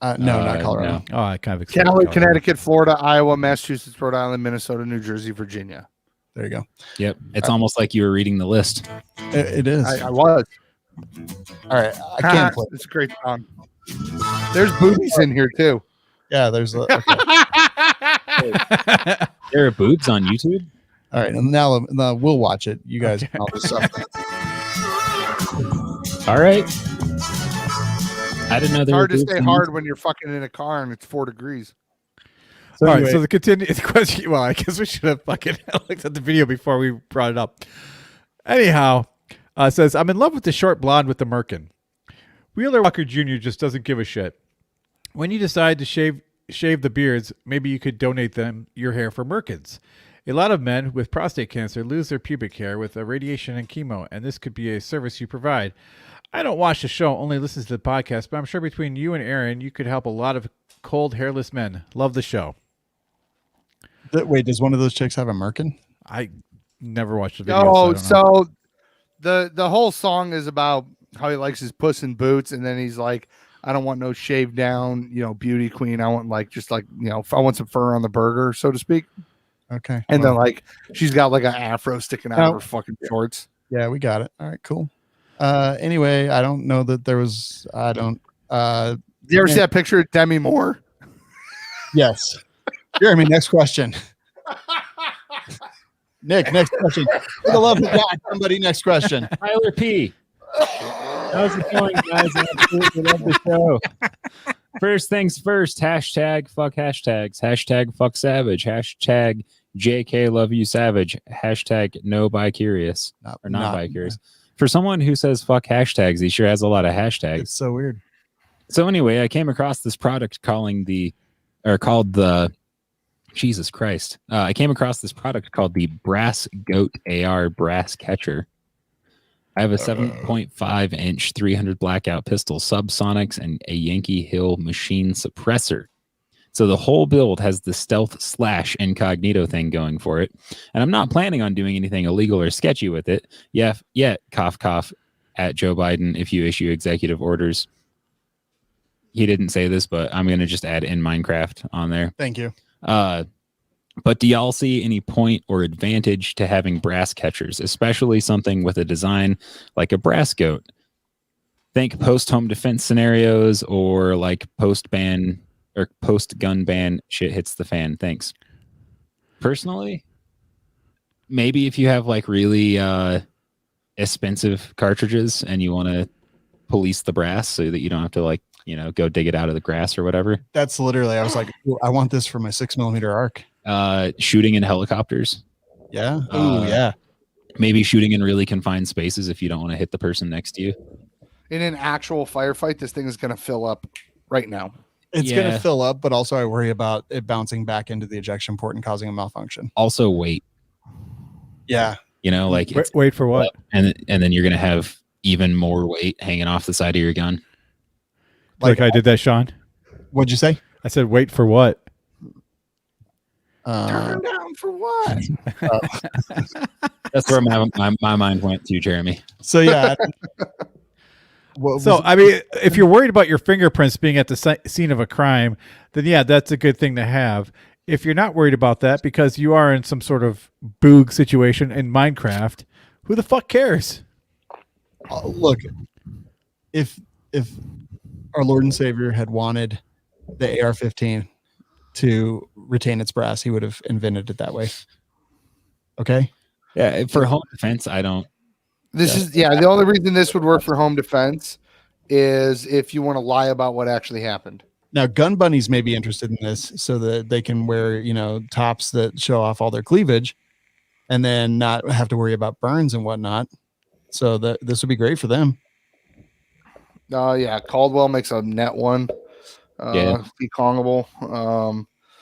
No, not Colorado. No. Oh, I kind of expected Cali, Colorado. Connecticut, Florida, Iowa, Massachusetts, Rhode Island, Minnesota, New Jersey, Virginia. There you go. Yep. It's almost like you were reading the list. It is. I was. All right. I can't play. It's a great song. There's boobies in here too. Yeah, there's okay. There are boobs on YouTube? All right. And now we'll watch it. You guys can all just suffer. All right. I didn't know It's there hard were to boobs stay on hard when you're fucking in a car and it's 4 degrees. So All anyway, right, so the question. Well, I guess we should have fucking looked at the video before we brought it up. Anyhow, it says, I'm in love with the short blonde with the merkin. Wheeler Walker Jr. just doesn't give a shit. When you decide to shave the beards, maybe you could donate them your hair for merkins. A lot of men with prostate cancer lose their pubic hair with radiation and chemo, and this could be a service you provide. I don't watch the show, only listen to the podcast, but I'm sure between you and Aaron, you could help a lot of cold, hairless men. Love the show. wait, does one of those chicks have a merkin? I never watched the video. Oh, so I don't know. so the whole song is about how he likes his puss in boots, and then he's like, I don't want no shaved down, beauty queen. I want I want some fur on the burger, so to speak. Okay. And then she's got like an afro sticking out of her fucking shorts. Yeah, we got it. All right, cool. Anyway, I don't know that there was. I don't. Do you ever see that picture of Demi Moore? Yes. Jeremy, next question. Nick, next question. For the love of God, somebody, next question. Tyler P. How's it going, guys? I absolutely love the show. First things first, hashtag fuck hashtags, hashtag fuck savage, hashtag JK love you savage, hashtag no bi curious or not bi curious. For someone who says fuck hashtags, he sure has a lot of hashtags. It's so weird. So anyway, I came across this product called the Jesus Christ. I came across this product called the Brass Goat AR Brass Catcher. I have a 7.5 inch 300 blackout pistol, subsonics, and a Yankee Hill machine suppressor. So the whole build has the stealth / incognito thing going for it. And I'm not planning on doing anything illegal or sketchy with it. Yet, cough, cough, at Joe Biden if you issue executive orders. He didn't say this, but I'm going to just add in Minecraft on there. Thank you. But do y'all see any point or advantage to having brass catchers, especially something with a design like a brass goat? Think post-home defense scenarios or like post-ban or post-gun ban shit hits the fan. Thanks. Personally, maybe if you have like really expensive cartridges and you want to police the brass so that you don't have to like, go dig it out of the grass or whatever. That's literally, I was like, I want this for my 6mm arc. Shooting in helicopters. Yeah. Oh, yeah. Maybe shooting in really confined spaces if you don't want to hit the person next to you. In an actual firefight, this thing is going to fill up right now. It's going to fill up, but also I worry about it bouncing back into the ejection port and causing a malfunction. Also weight. Yeah. Wait for what? And then you're going to have even more weight hanging off the side of your gun. Like I did that, Sean? What'd you say? I said, wait for what? Turn down for what? That's where my mind went to, Jeremy. So, yeah. I mean, if you're worried about your fingerprints being at the scene of a crime, then yeah, that's a good thing to have. If you're not worried about that because you are in some sort of boog situation in Minecraft, who the fuck cares? Look, if our Lord and Savior had wanted the AR-15 to retain its brass, he would have invented it that way. Okay? Yeah, for home defense, I don't. The only reason this would work for home defense is if you want to lie about what actually happened. Now, gun bunnies may be interested in this so that they can wear, tops that show off all their cleavage and then not have to worry about burns and whatnot. So this would be great for them. Yeah, Caldwell makes a net one. Decongable.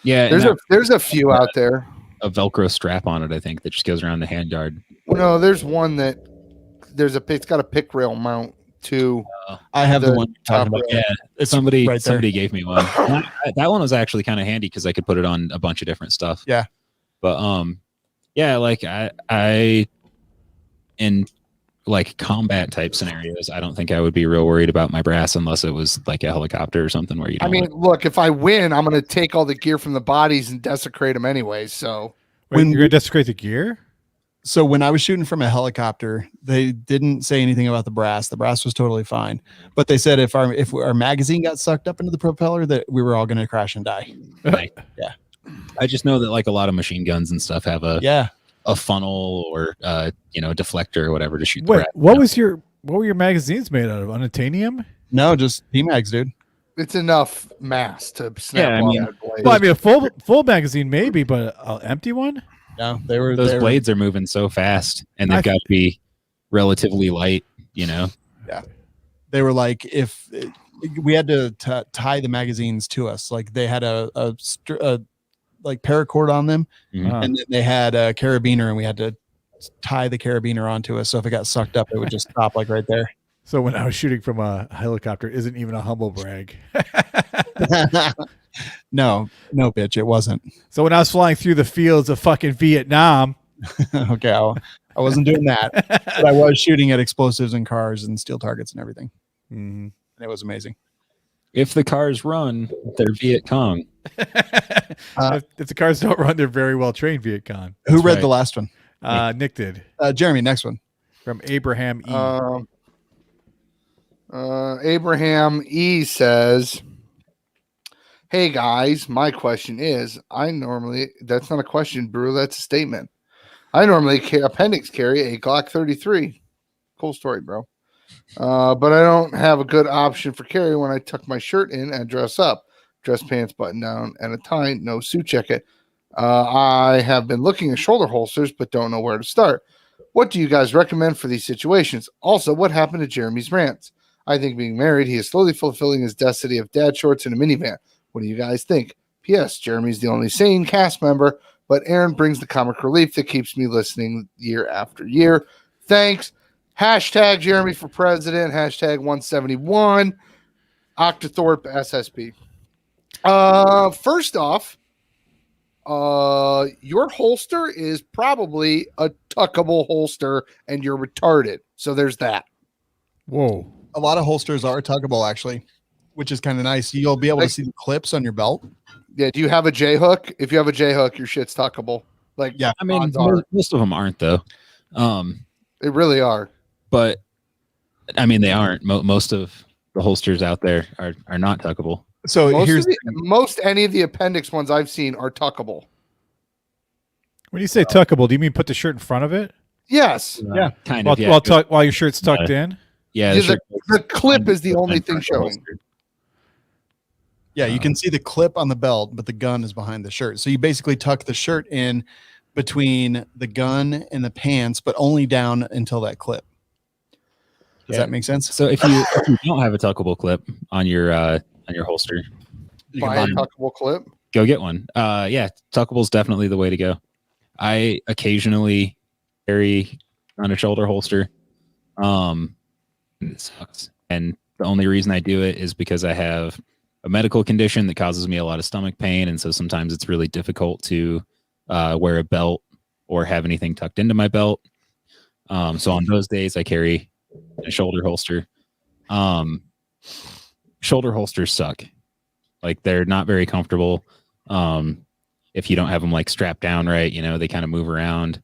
There's a few out there. A Velcro strap on it, I think, that just goes around the handguard. No, there's one that it's got a pick rail mount too. I have the one you're talking about. Yeah, somebody gave me one. That one was actually kind of handy because I could put it on a bunch of different stuff. Yeah, but like I in like combat type scenarios, I don't think I would be real worried about my brass unless it was like a helicopter or something where you don't. Look, if I win, I'm going to take all the gear from the bodies and desecrate them anyway. So you're going to desecrate the gear? So when I was shooting from a helicopter, they didn't say anything about the brass. The brass was totally fine, but they said if our magazine got sucked up into the propeller, that we were all going to crash and die. Right. Yeah. I just know that like a lot of machine guns and stuff have a funnel or a deflector or whatever to shoot. Wait, what were your magazines made out of? Unobtainium? No, just PMags, dude. It's enough mass to snap off that blade. Well, I mean, a full magazine maybe, but an empty one? No, those blades are moving so fast, and they've got to be relatively light. Yeah, they were like if we had to tie the magazines to us, like they had a like paracord on them, and then they had a carabiner, and we had to tie the carabiner onto us. So if it got sucked up, it would just stop like right there. So when I was shooting from a helicopter, isn't even a humble brag. No, bitch, it wasn't. So when I was flying through the fields of fucking Vietnam, okay, I wasn't doing that, but I was shooting at explosives and cars and steel targets and everything. Mm-hmm. And it was amazing. If the cars run, they're Viet Cong. If the cars don't run, they're very well trained Viet Cong. Who read the last one? Nick did. Jeremy, next one. From Abraham E. Abraham E says, "Hey guys, my question is, that's not a question, Brew, that's a statement. I normally appendix carry a Glock 33. Cool story, bro. But I don't have a good option for carry when I tuck my shirt in and dress up. Dress pants, button down, and a tie, no suit jacket. I have been looking at shoulder holsters, but don't know where to start. What do you guys recommend for these situations? Also, what happened to Jeremy's rants? I think being married, he is slowly fulfilling his destiny of dad shorts in a minivan. What do you guys think? P.S. Jeremy's the only sane cast member, but Aaron brings the comic relief that keeps me listening year after year. Thanks. Hashtag Jeremy for president. Hashtag 171. Octothorpe SSP. First off, your holster is probably a tuckable holster and you're retarded. So there's that. Whoa. A lot of holsters are tuggable, actually, which is kind of nice. You'll be able to see the clips on your belt. Yeah. Do you have a J hook? If you have a J hook, your shit's tuckable. Like, Yeah. I mean, odds are. most of them aren't though. They really are. But I mean, they aren't. Most of the holsters out there are not tuckable. So Most any of the appendix ones I've seen are tuckable. When you say tuckable, do you mean put the shirt in front of it? Yes. Yeah. Kind While, of. Yeah, while your shirt's tucked in? yeah. Yeah, shirt the goes clip is the behind only the thing showing. holster. Yeah, you can see the clip on the belt, but the gun is behind the shirt. So you basically tuck the shirt in between the gun and the pants, but only down until that clip. Does that make sense? So if you don't have a tuckable clip on your holster, You Buy can a buy- tuckable clip. go get one. Yeah, tuckable is definitely the way to go. I occasionally carry on a shoulder holster. It sucks. And the only reason I do it is because I have a medical condition that causes me a lot of stomach pain, and so sometimes it's really difficult to wear a belt or have anything tucked into my belt. So on those days, I carry a shoulder holster. Shoulder holsters suck. Like, they're not very comfortable. If you don't have them like strapped down right, they kind of move around.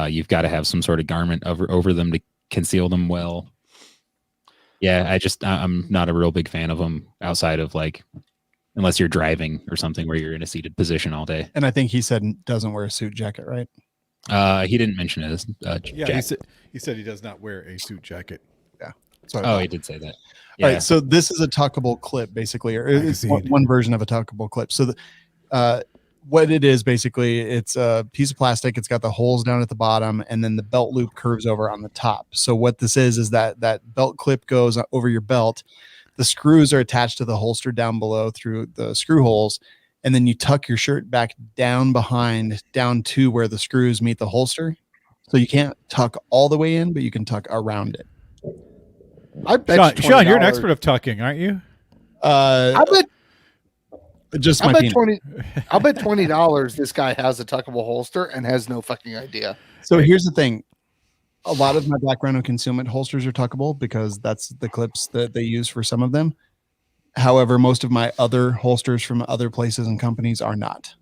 You've got to have some sort of garment over them to conceal them well. Yeah, I'm not a real big fan of them outside of unless you're driving or something where you're in a seated position all day. And I think he said doesn't wear a suit jacket, right? He didn't mention it as Yeah, jacket. he said he does not wear a suit jacket. So Oh, he did say that. All right, so this is a tuckable clip, basically, or it's one version of a tuckable clip. So what it is, basically, it's a piece of plastic. It's got the holes down at the bottom, and then the belt loop curves over on the top. So what this is that belt clip goes over your belt. The screws are attached to the holster down below through the screw holes, and then you tuck your shirt back down to where the screws meet the holster. So you can't tuck all the way in, but you can tuck around it. I bet Sean, you're an expert of tucking, aren't you? I bet Just I my bet penis. I'll bet $20 this guy has a tuckable holster and has no fucking idea. So here's the thing. A lot of my Black Rhino concealment holsters are tuckable because that's the clips that they use for some of them. However, most of my other holsters from other places and companies are not.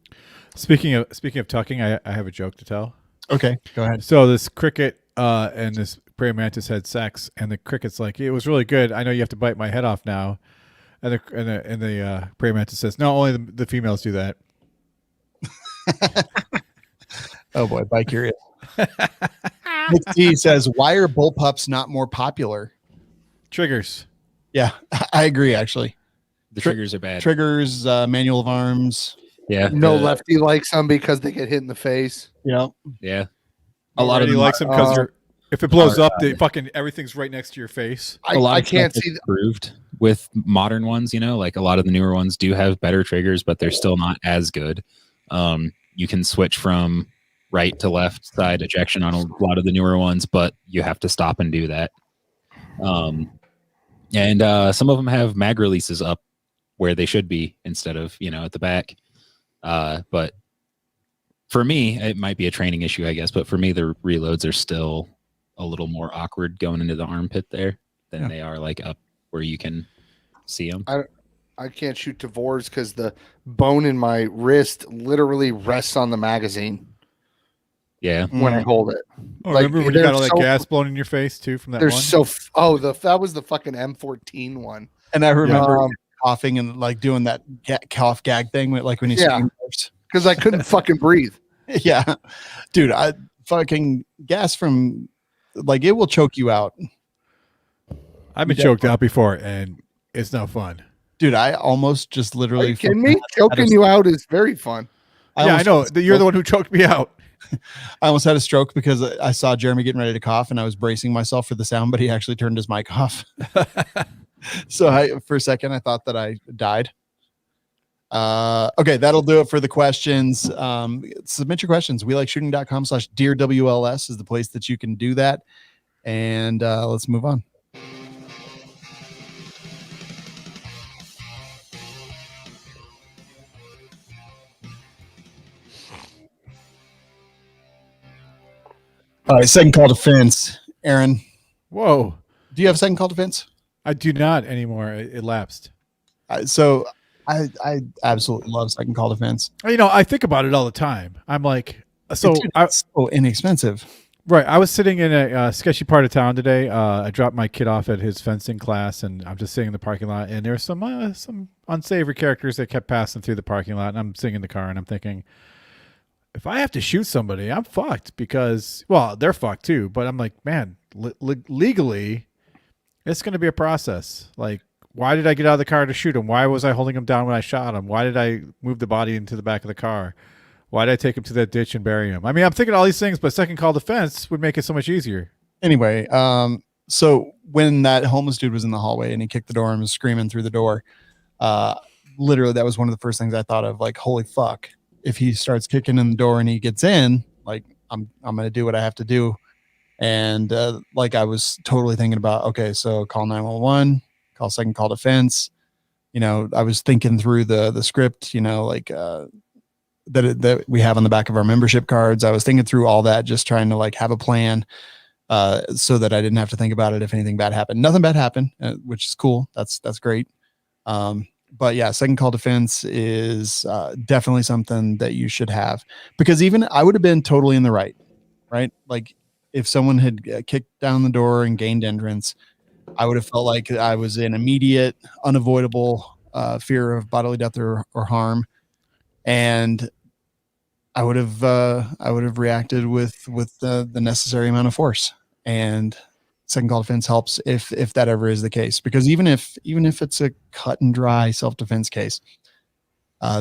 Speaking of tucking, I have a joke to tell. Okay, go ahead. So this cricket and this praying mantis had sex, and the cricket's like, "It was really good. I know you have to bite my head off now." And the praying mantis says, "No, only the females do that." Oh boy, by curious. Nick T says, "Why are bullpups not more popular?" Triggers. Yeah, I agree. Actually, The triggers are bad. triggers, manual of arms. Yeah. No lefty likes them because they get hit in the face. Yeah, Yeah. a lot of He them likes them because if it blows up, fucking everything's right next to your face. I can't see that. Improved with modern ones, like a lot of the newer ones do have better triggers, but they're still not as good. You can switch from right to left side ejection on a lot of the newer ones, but you have to stop and do that. And some of them have mag releases up where they should be instead of, at the back. But for me, it might be a training issue, I guess, but for me, the reloads are still a little more awkward going into the armpit there than they are like up where you can see them. I can't shoot Tavors because the bone in my wrist literally rests on the magazine Yeah. when I hold it. Oh, Like, remember when you got all that they're so- gas blown in your face too from that They're one? that was the fucking M14 one. And I remember Um, coughing and like doing that cough gag thing, like when you Yeah. Because I couldn't fucking breathe. Yeah, dude, I fucking gas from like it will choke you out. I've been choked out before, and it's no fun. Dude, I almost just Are literally you kidding me? Choking you out is very fun. I know. You're the one who choked me out. I almost had a stroke because I saw Jeremy getting ready to cough and I was bracing myself for the sound, but he actually turned his mic off. So for a second, I thought that I died. Okay, that'll do it for the questions. Submit your questions. WeLikeShooting.com/DearWLS is the place that you can do that. And let's move on. All right, second call defense. Aaron, Whoa. do you have a second call defense? I do not anymore. It lapsed. So I absolutely love second call defense. I think about it all the time. I'm like, so It's so inexpensive. right. I was sitting in a sketchy part of town today. I dropped my kid off at his fencing class, and I'm just sitting in the parking lot. And there's some unsavory characters that kept passing through the parking lot. And I'm sitting in the car, and I'm thinking, if I have to shoot somebody, I'm fucked because, well, they're fucked too. But I'm like, man, legally, it's going to be a process. Like, why did I get out of the car to shoot him? Why was I holding him down when I shot him? Why did I move the body into the back of the car? Why did I take him to that ditch and bury him? I mean, I'm thinking all these things, but second call defense would make it so much easier. Anyway, so when that homeless dude was in the hallway and he kicked the door and was screaming through the door, literally that was one of the first things I thought of, like, holy fuck. If he starts kicking in the door and he gets in, like, I'm going to do what I have to do. And like, I was totally thinking about, okay, so call 911, call second call defense. I was thinking through the script, like that we have on the back of our membership cards. I was thinking through all that, just trying to like have a plan so that I didn't have to think about it if anything bad happened. Nothing bad happened, which is cool. That's great. But yeah, second call defense is definitely something that you should have, because even I would have been totally in the right? Like, if someone had kicked down the door and gained entrance, I would have felt like I was in immediate, unavoidable fear of bodily death or harm, and I would have reacted with the necessary amount of force. And second call defense helps if that ever is the case, because even if it's a cut and dry self-defense case,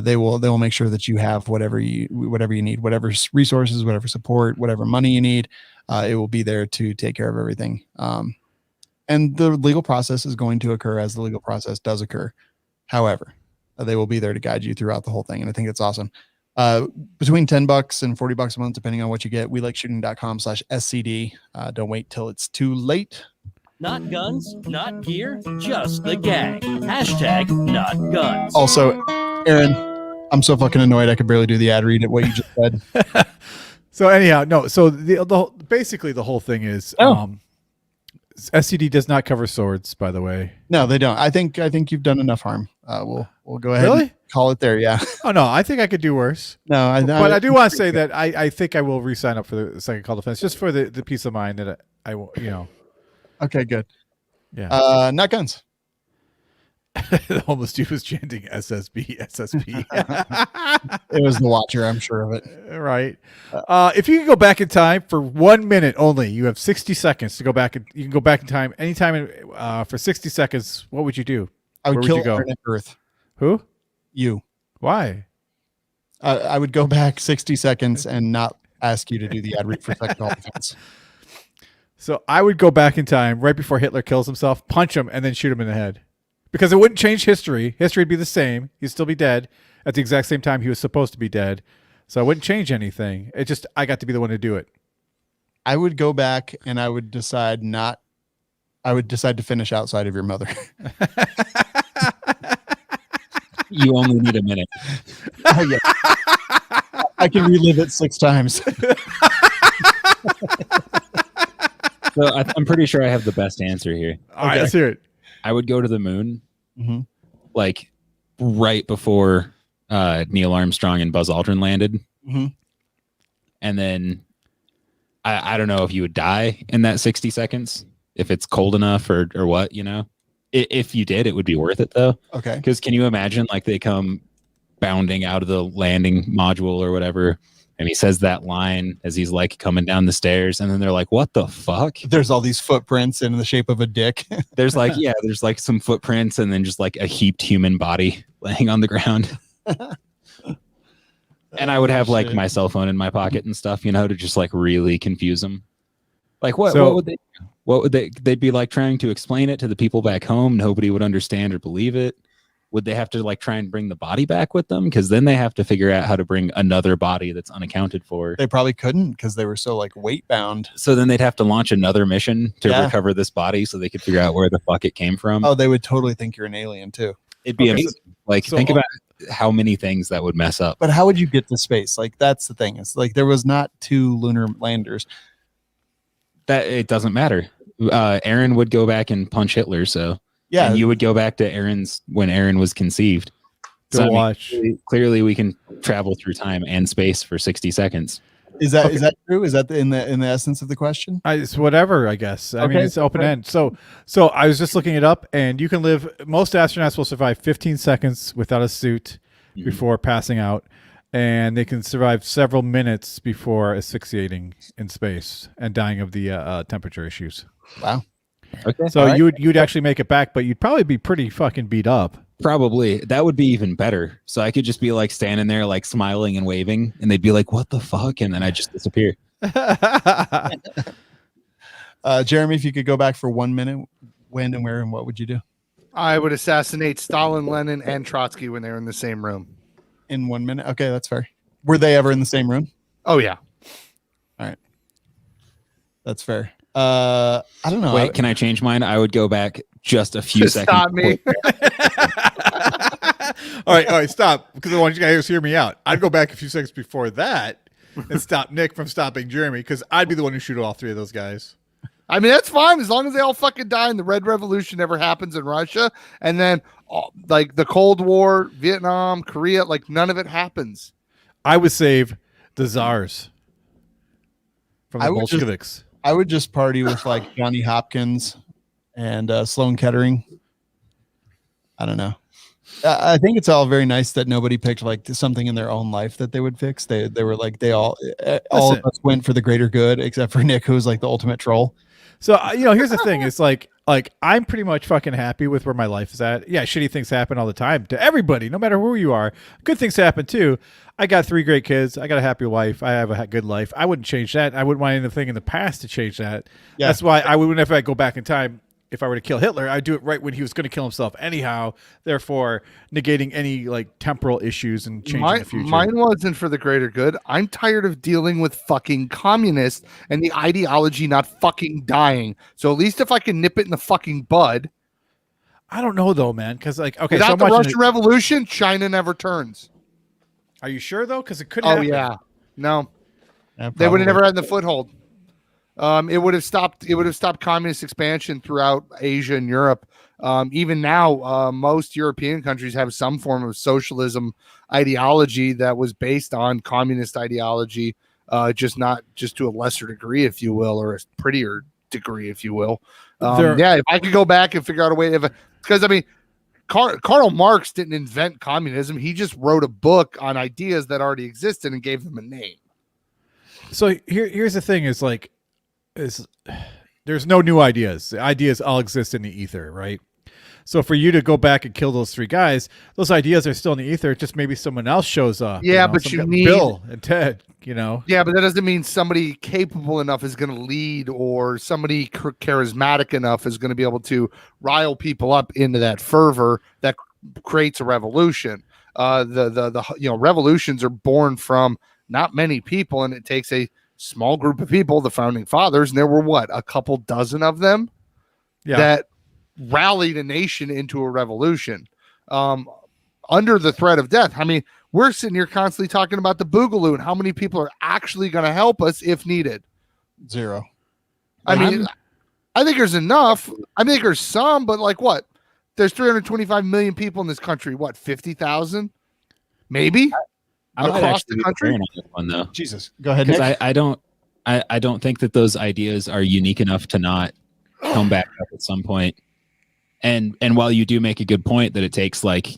they will make sure that you have whatever you need, whatever resources, whatever support, whatever money you need. It will be there to take care of everything. And the legal process is going to occur as the legal process does occur. However, they will be there to guide you throughout the whole thing. And I think it's awesome. Between $10 and $40 a month, depending on what you get. WeLikeShooting.com/SCD. Don't wait till it's too late. Not guns, not gear, just the gang. Hashtag not guns. Also, Aaron, I'm so fucking annoyed I could barely do the ad read at what you just said. So anyhow, no. So basically the whole thing is, SCD does not cover swords, by the way. No, they don't. I think you've done enough harm. We'll go ahead. Really? And call it there. Yeah. Oh no, I think I could do worse. No, but I do want to say that I think I will re-sign up for the second call defense, just for the peace of mind that I will, Okay, good. Yeah. Not guns. The homeless dude was chanting SSB, SSB. It was the watcher, I'm sure of it. Right. If you can go back in time for 1 minute only, you have 60 seconds to go back. You can go back in time anytime for 60 seconds. What would you do? I would Where kill would you go? Aaron at birth. Who? You. Why? I would go back 60 seconds and not ask you to do the ad read for second call defense. So I would go back in time right before Hitler kills himself, punch him, and then shoot him in the head. Because it wouldn't change history. History would be the same. He'd still be dead at the exact same time he was supposed to be dead. So I wouldn't change anything. It just, I got to be the one to do it. I would go back and I would decide to finish outside of your mother. You only need a minute. Oh, yeah. I can relive it 6 times. So I'm pretty sure I have the best answer here. All right, let's hear it. I would go to the moon, like right before Neil Armstrong and Buzz Aldrin landed. And then I don't know if you would die in that 60 seconds, if it's cold enough or what, If you did, it would be worth it though. Okay. Because can you imagine, like, they come bounding out of the landing module or whatever, And he says that line as he's like coming down the stairs, and then they're like, "What the fuck?" There's all these footprints in the shape of a dick. There's like, yeah, there's like some footprints, and then just like a heaped human body laying on the ground. And I would have like my cell phone in my pocket and stuff, you know, to just like really confuse them. Like what would they do? What would they'd be like trying to explain it to the people back home? Nobody would understand or believe it. Would they have to like try and bring the body back with them? Because then they have to figure out how to bring another body that's unaccounted for. They probably couldn't because they were so like weight bound. So then they'd have to launch another mission to recover this body so they could figure out where the fuck it came from. Oh, they would totally think you're an alien too. It'd be amazing. Like think about how many things that would mess up. But how would you get to space? Like that's the thing. It's like there was not 2 lunar landers. That it doesn't matter. Aaron would go back and punch Hitler, so yeah, and you would go back to Aaron's when Aaron was conceived. So watch. Clearly, we can travel through time and space for 60 seconds. Is that true? Is that in the essence of the question? It's whatever, I guess. I mean, it's open end. So I was just looking it up, and you can live. Most astronauts will survive 15 seconds without a suit before passing out, and they can survive several minutes before asphyxiating in space and dying of the temperature issues. Wow. Okay. So you'd actually make it back, but you'd probably be pretty fucking beat up. Probably. That would be even better. So I could just be like standing there like smiling and waving, and they'd be like, "What the fuck?" And then I just disappear. Jeremy, if you could go back for 1 minute, when and where and what would you do? I would assassinate Stalin, Lenin, and Trotsky when they were in the same room. In 1 minute? Okay, that's fair. Were they ever in the same room? Oh yeah. All right. That's fair. I don't know. Wait, can I change mine? I would go back just a few seconds. Stop me. All right, stop. Because I want you guys to hear me out. I'd go back a few seconds before that and stop Nick from stopping Jeremy, because I'd be the one who shoot all 3 of those guys. I mean, that's fine as long as they all fucking die and the Red Revolution never happens in Russia. And then like the Cold War, Vietnam, Korea, like none of it happens. I would save the czars from the Bolsheviks. I would just party with like Johnny Hopkins and Sloan Kettering. I don't know. I think it's all very nice that nobody picked like something in their own life that they would fix. They were like all of us went for the greater good, except for Nick, who's like the ultimate troll. So here's the thing: it's like I'm pretty much fucking happy with where my life is at. Yeah, shitty things happen all the time to everybody, no matter who you are. Good things happen too. I got 3 great kids. I got a happy wife. I have a good life. I wouldn't change that. I wouldn't want anything in the past to change that. Yeah. That's why I wouldn't, if I go back in time, if I were to kill Hitler, I'd do it right when he was going to kill himself anyhow, therefore negating any like temporal issues and changing the future. Mine wasn't for the greater good. I'm tired of dealing with fucking communists and the ideology not fucking dying. So at least if I can nip it in the fucking bud. I don't know though, man, because like, okay, without the Russian Revolution, China never turns. Are you sure though? Because it could. Oh yeah, no, they would have never had the foothold. It would have stopped. It would have stopped communist expansion throughout Asia and Europe. Even now, most European countries have some form of socialism ideology that was based on communist ideology, just to a lesser degree, if you will, or a prettier degree, if you will. Yeah, if I could go back and figure out a way, because I mean, Karl Marx didn't invent communism. He just wrote a book on ideas that already existed and gave them a name. So here's the thing: there's no new ideas. The ideas all exist in the ether, right? So for you to go back and kill those 3 guys, those ideas are still in the ether. Just maybe someone else shows up. Yeah, but you need Bill and Ted. You know. Yeah, but that doesn't mean somebody capable enough is going to lead, or somebody charismatic enough is going to be able to rile people up into that fervor that creates a revolution. The revolutions are born from not many people, and it takes a small group of people, the founding fathers, and there were a couple dozen of them that rallied a nation into a revolution under the threat of death. I mean, we're sitting here constantly talking about the Boogaloo and how many people are actually going to help us if needed. 0. I mean, I think there's enough. I think there's some, but like what? There's 325 million people in this country. What, 50,000? Maybe? Across the country? On this one, though. Jesus. Go ahead, Nick. Nick. I don't think that those ideas are unique enough to not come back up at some point. And while you do make a good point that it takes like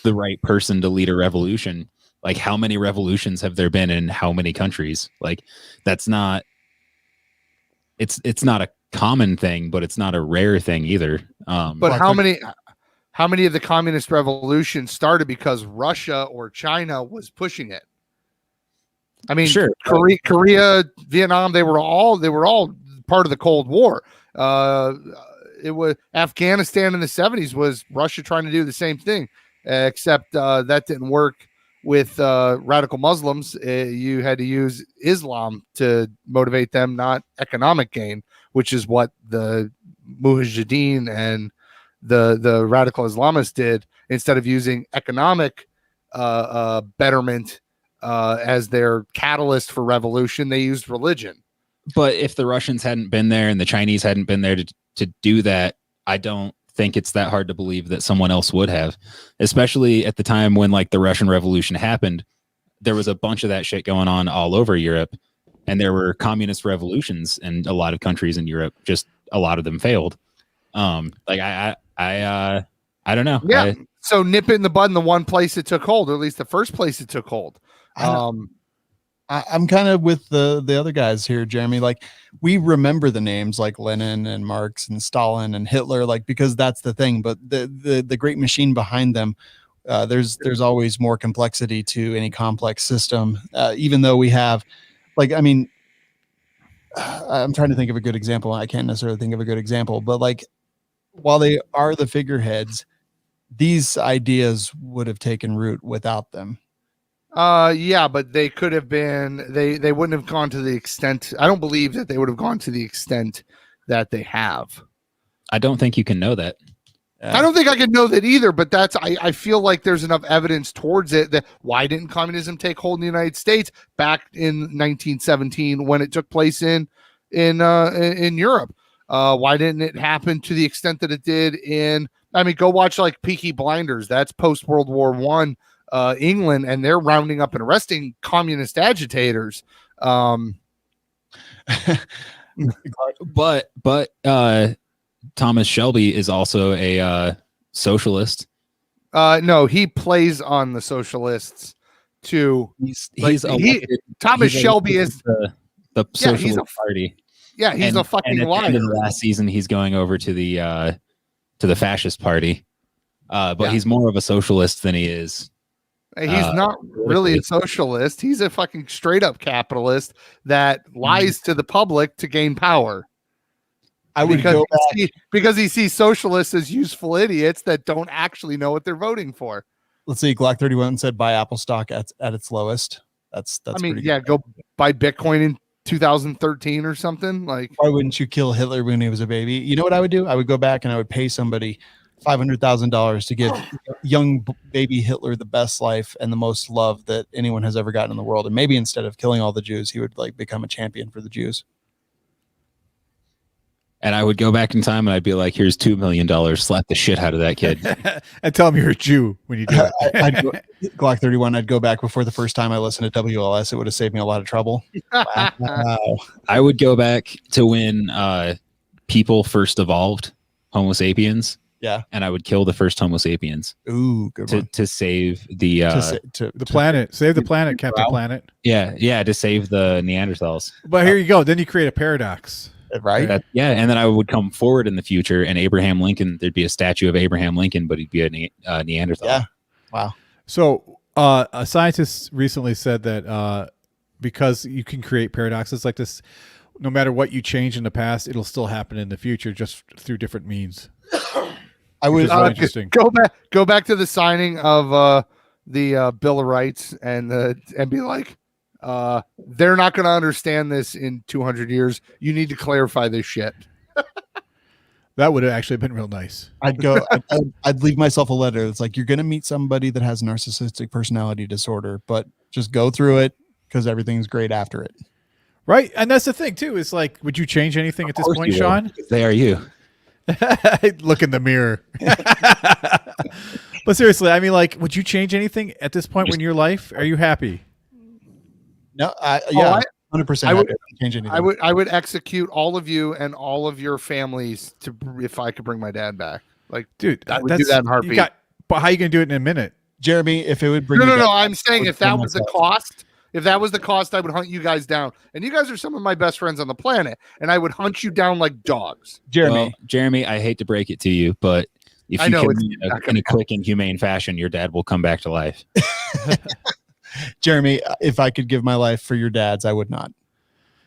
the right person to lead a revolution, Like, how many revolutions have there been in how many countries? Like, that's not. It's not a common thing, but it's not a rare thing either. But how many of the communist revolutions started because Russia or China was pushing it? I mean, Sure. Korea, Vietnam, they were all part of the Cold War. It was Afghanistan in the 70s was Russia trying to do the same thing, except that didn't work with radical Muslims. You had to use Islam to motivate them, not economic gain, which is what the Mujahideen and the radical Islamists did. Instead of using economic betterment as their catalyst for revolution, they used religion. But if the Russians hadn't been there and the Chinese hadn't been there to do that, I don't think it's that hard to believe that someone else would have, especially at the time when like the Russian Revolution happened. There was a bunch of that shit going on all over Europe, and there were communist revolutions in a lot of countries in Europe. Just a lot of them failed. Like I don't know. Yeah. So nip it in the bud in the one place it took hold, or at least the first place it took hold. I'm kind of with the other guys here, Jeremy. Like, we remember the names like Lenin and Marx and Stalin and Hitler, like, because that's the thing. But the great machine behind them, there's always more complexity to any complex system. Even though we have, like, I mean, I'm trying to think of a good example. I can't necessarily think of a good example, but like, while they are the figureheads, these ideas would have taken root without them. Yeah, but they could have been, they wouldn't have gone to the extent. I don't believe that they would have gone to the extent that they have. I don't think you can know that. I don't think I can know that either, but I feel like there's enough evidence towards it that why didn't communism take hold in the United States back in 1917 when it took place in Europe? Why didn't it happen to the extent that it did go watch like Peaky Blinders. That's post World War I. England, and they're rounding up and arresting communist agitators. But Thomas Shelby is also a socialist. No, he plays on the socialists too. Thomas Shelby is the Socialist Party. Yeah, he's a fucking liar. At the end of the last season, he's going over to the Fascist Party. But he's more of a socialist than he is. He's not really a socialist. He's a fucking straight up capitalist that lies to the public to gain power. Because he sees socialists as useful idiots that don't actually know what they're voting for. Let's see. Glock 31 said buy Apple stock at its lowest. That's. I mean, yeah, go buy Bitcoin in 2013 or something. Like, why wouldn't you kill Hitler when he was a baby? You know what I would do? I would go back and I would pay somebody $500,000 to give young baby Hitler the best life and the most love that anyone has ever gotten in the world. And maybe instead of killing all the Jews, he would like become a champion for the Jews. And I would go back in time and I'd be like, here's $2 million. Slap the shit out of that kid. And tell him you're a Jew when you do it. Glock 31, I'd go back before the first time I listened to WLS. It would have saved me a lot of trouble. Wow. I would go back to when people first evolved, Homo sapiens. Yeah. And I would kill the first Homo sapiens. Ooh, good one. To save the the planet. Save the planet, Captain Planet. Yeah, to save the Neanderthals. But here you go. Then you create a paradox. Right? And then I would come forward in the future and Abraham Lincoln, there'd be a statue of Abraham Lincoln, but he'd be a Neanderthal. Yeah. Wow. So a scientist recently said that because you can create paradoxes like this, no matter what you change in the past, it'll still happen in the future just through different means. I would interesting. Go back to the signing of the Bill of Rights and be like, they're not going to understand this in 200 years. You need to clarify this shit. That would have actually been real nice. I'd leave myself a letter. It's like, you're going to meet somebody that has narcissistic personality disorder, but just go through it because everything's great after it. Right. And that's the thing too. It's like, would you change anything at this point, Sean? They are you. Look in the mirror. But seriously, I mean, like, would you change anything at this point in your life? Are you happy? No, 100%. I would change anything. I would execute all of you and all of your families if I could bring my dad back. Like, dude, I would do that in a heartbeat. But how are you gonna do it in a minute? Jeremy, if it would bring No. you I'm saying if that was the myself. cost, I would hunt you guys down. And you guys are some of my best friends on the planet, and I would hunt you down like dogs. Jeremy, Well, Jeremy, I hate to break it to you, but if I you know, kill it's me not in a quick and humane fashion, your dad will come back to life. Jeremy, if I could give my life for your dad's, I would not.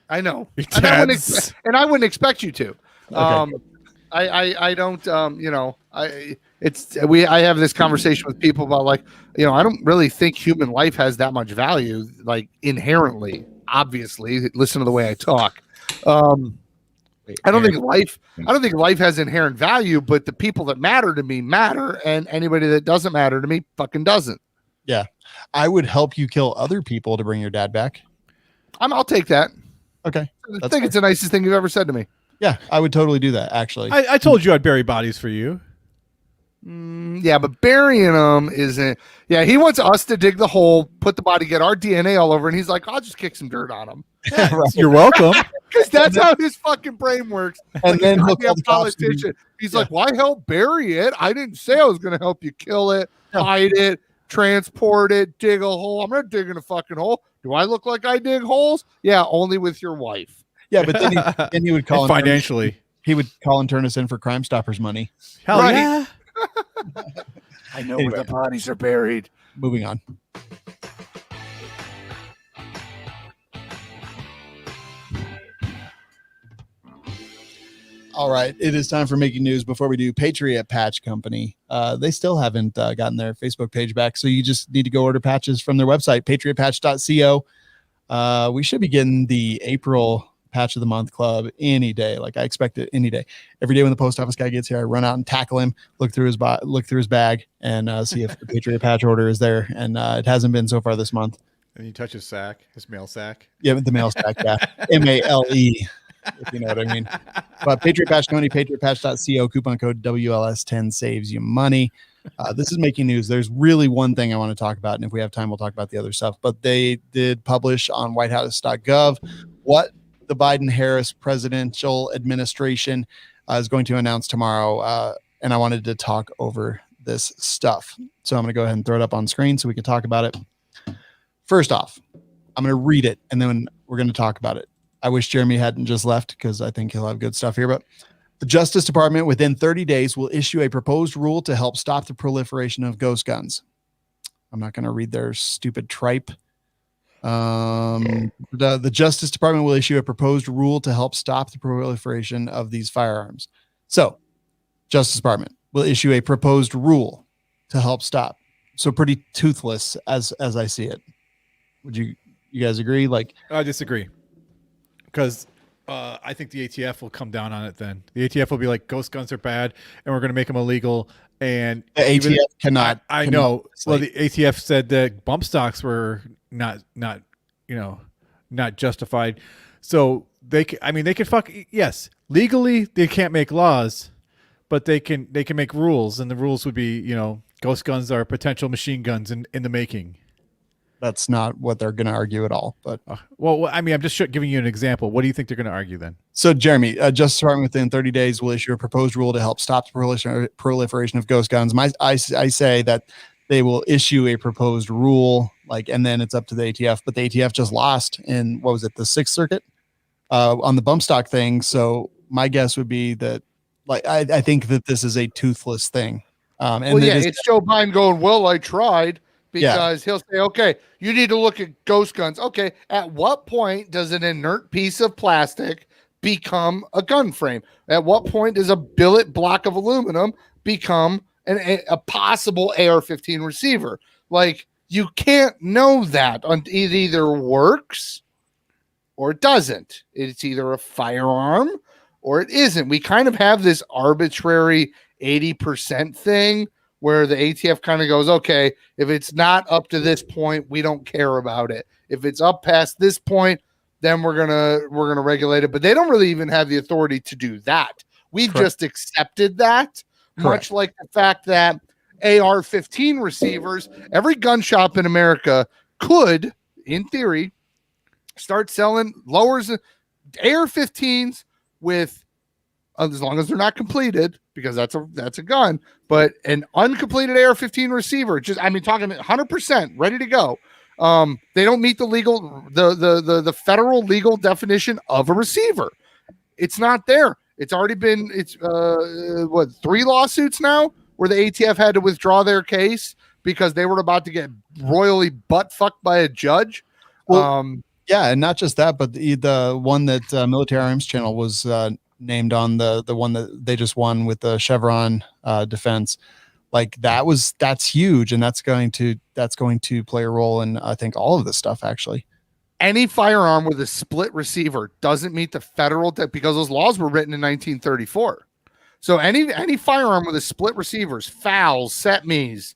I know, Your and I dad's- wouldn't expect you to. Okay. I don't. I have this conversation with people about like, I don't really think human life has that much value, like inherently. Obviously, listen to the way I talk. I don't think life has inherent value, but the people that matter to me matter, and anybody that doesn't matter to me fucking doesn't. Yeah. I would help you kill other people to bring your dad back. I'll take that. Okay. I think it's the nicest thing you've ever said to me. Yeah, I would totally do that, actually. I told you I'd bury bodies for you. Yeah, but burying them isn't. Yeah, he wants us to dig the hole, put the body, get our DNA all over, and he's like, I'll just kick some dirt on him. Right. You're welcome. Because that's how his fucking brain works. And then he'll Like a call the cops to politician. He's like, why help bury it? I didn't say I was going to help you kill it, hide it, transport it, dig a hole. I'm not digging a fucking hole. Do I look like I dig holes? Yeah, only with your wife. Yeah, but then he would call And and financially. he would call and turn us in for Crime Stoppers money. Hell Right. yeah. I know Anyway. where the bodies are buried. Moving on. All right, it is time for making news. Before we do, Patriot Patch Company, they still haven't gotten their Facebook page back, so you just need to go order patches from their website, patriotpatch.co. We should be getting the April Patch of the Month Club any day. Like I expect it any day. Every day when the post office guy gets here, I run out and tackle him, look through his bag, and see if the Patriot Patch order is there. And it hasn't been so far this month. And you touch his sack, his mail sack. Yeah, the mail stack, yeah. MALE, if you know what I mean. But Patriot Patch Company, patriotpatch.co, coupon code WLS10 saves you money. This is making news. There's really one thing I want to talk about, and if we have time, we'll talk about the other stuff. But they did publish on whitehouse.gov what the Biden-Harris presidential administration is going to announce tomorrow, and I wanted to talk over this stuff. So I'm going to go ahead and throw it up on screen so we can talk about it. First off, I'm going to read it, and then we're going to talk about it. I wish Jeremy hadn't just left because I think he'll have good stuff here. But the Justice Department within 30 days will issue a proposed rule to help stop the proliferation of ghost guns. I'm not going to read their stupid tripe. The Justice Department will issue a proposed rule to help stop the proliferation of these firearms. So, Justice Department will issue a proposed rule to help stop. So pretty toothless as I see it. Would you guys agree? Like, I disagree. Because I think the ATF will come down on it then. The ATF will be like, ghost guns are bad, and we're going to make them illegal. And the ATF cannot. I cannot know. Well, legislate. the ATF said that bump stocks were not justified. So they could fuck. Yes, legally they can't make laws, but they can make rules, and the rules would be, ghost guns are potential machine guns in the making. That's not what they're going to argue at all. But well, I mean, I'm just giving you an example. What do you think they're going to argue then? so, Jeremy, Justice Department within 30 days will issue a proposed rule to help stop the proliferation of ghost guns. I say that they will issue a proposed rule, and then it's up to the ATF. But the ATF just lost in, what was it, the Sixth Circuit on the bump stock thing. So my guess would be that, I think that this is a toothless thing. It's Joe Biden going, well, I tried. Because he'll say, okay, you need to look at ghost guns. Okay, at what point does an inert piece of plastic become a gun frame? At what point does a billet block of aluminum become a possible AR-15 receiver? Like, you can't know that. It either works or it doesn't. It's either a firearm or it isn't. We kind of have this arbitrary 80% thing where the ATF kind of goes, okay, if it's not up to this point, we don't care about it. If it's up past this point, then we're gonna regulate it. But they don't really even have the authority to do that. We've just accepted that, much like the fact that AR-15 receivers, every gun shop in America could, in theory, start selling lowers AR-15s with as long as they're not completed, because that's a gun. But an uncompleted AR-15 receiver, just I mean, talking 100% ready to go. They don't meet the federal legal definition of a receiver. It's not there. It's already been 3 lawsuits now where the ATF had to withdraw their case because they were about to get royally butt fucked by a judge. Well, yeah, and not just that, but the one that Military Arms Channel was named on, the one that they just won with the Chevron defense, like that's huge, and that's going to play a role in I think all of this stuff actually. Any firearm with a split receiver doesn't meet the federal because those laws were written in 1934. So any firearm with a split receivers, fouls, setme's,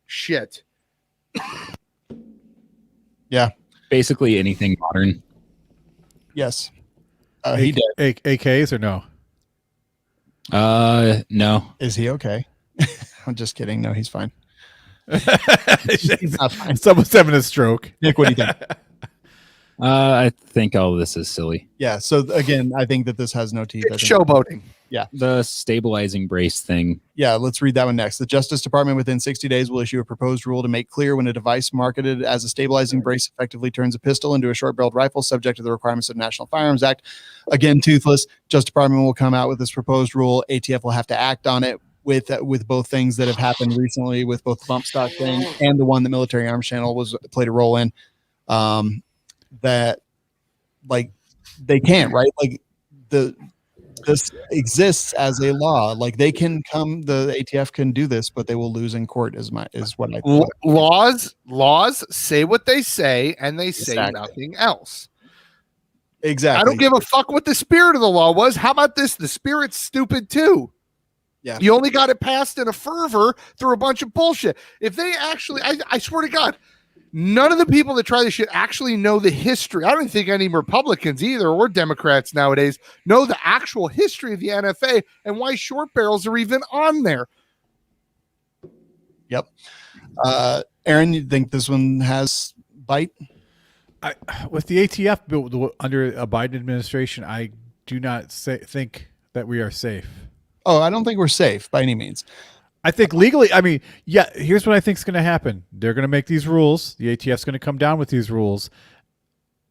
shit. Yeah, basically anything modern. Yes. He did. AKs or no? No. Is he okay? I'm just kidding. No, he's fine. He's not fine. Someone's having a stroke. Nick, what do you think? I think all of this is silly. Yeah. So again, I think that this has no teeth. It's showboating. Yeah. The stabilizing brace thing. Yeah. Let's read that one next. The Justice Department within 60 days will issue a proposed rule to make clear when a device marketed as a stabilizing brace effectively turns a pistol into a short-barreled rifle subject to the requirements of the National Firearms Act. Again, toothless. Justice Department will come out with this proposed rule. ATF will have to act on it with both things that have happened recently, with both the bump stock thing and the one that Military Arms Channel played a role in. That like they can't, right? Like this exists as a law. Like they can come, the ATF can do this, but they will lose in court is what I think. Laws say what they say, and they say nothing else. Exactly. I don't give a fuck what the spirit of the law was. How about this? The spirit's stupid too. Yeah. You only got it passed in a fervor through a bunch of bullshit. If they actually, I swear to God, none of the people that try this shit actually know the history. I don't think any Republicans either, or Democrats nowadays, know the actual history of the NFA and why short barrels are even on there. Yep. Aaron, you think this one has bite? With the ATF built under a Biden administration, I do not think that we are safe. Oh, I don't think we're safe by any means. I think legally, I mean, yeah, here's what I think is going to happen. They're going to make these rules. The ATF's going to come down with these rules,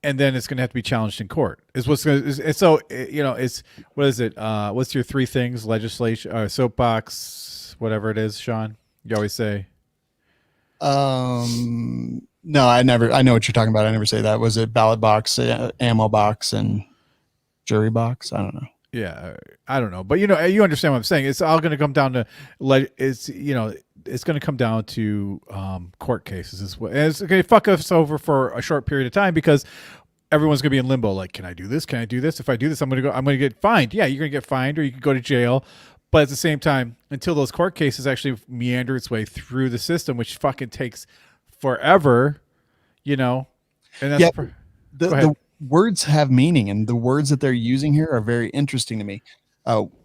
and then it's going to have to be challenged in court. Is what's going to, so, you know, it's, what is it? What's your 3 things? Legislation, soapbox, whatever it is, Sean? You always say. No, I know what you're talking about. I never say that. Was it ballot box, ammo box, and jury box? I don't know. Yeah, I don't know, but you know, you understand what I'm saying. It's all going to come down to, it's going to come down to court cases. And it's going to fuck us over for a short period of time because everyone's going to be in limbo. Like, can I do this? Can I do this? If I do this, I'm going to get fined. Yeah, you're going to get fined, or you could go to jail. But at the same time, until those court cases actually meander its way through the system, which fucking takes forever, you know, and that's the words have meaning, and the words that they're using here are very interesting to me.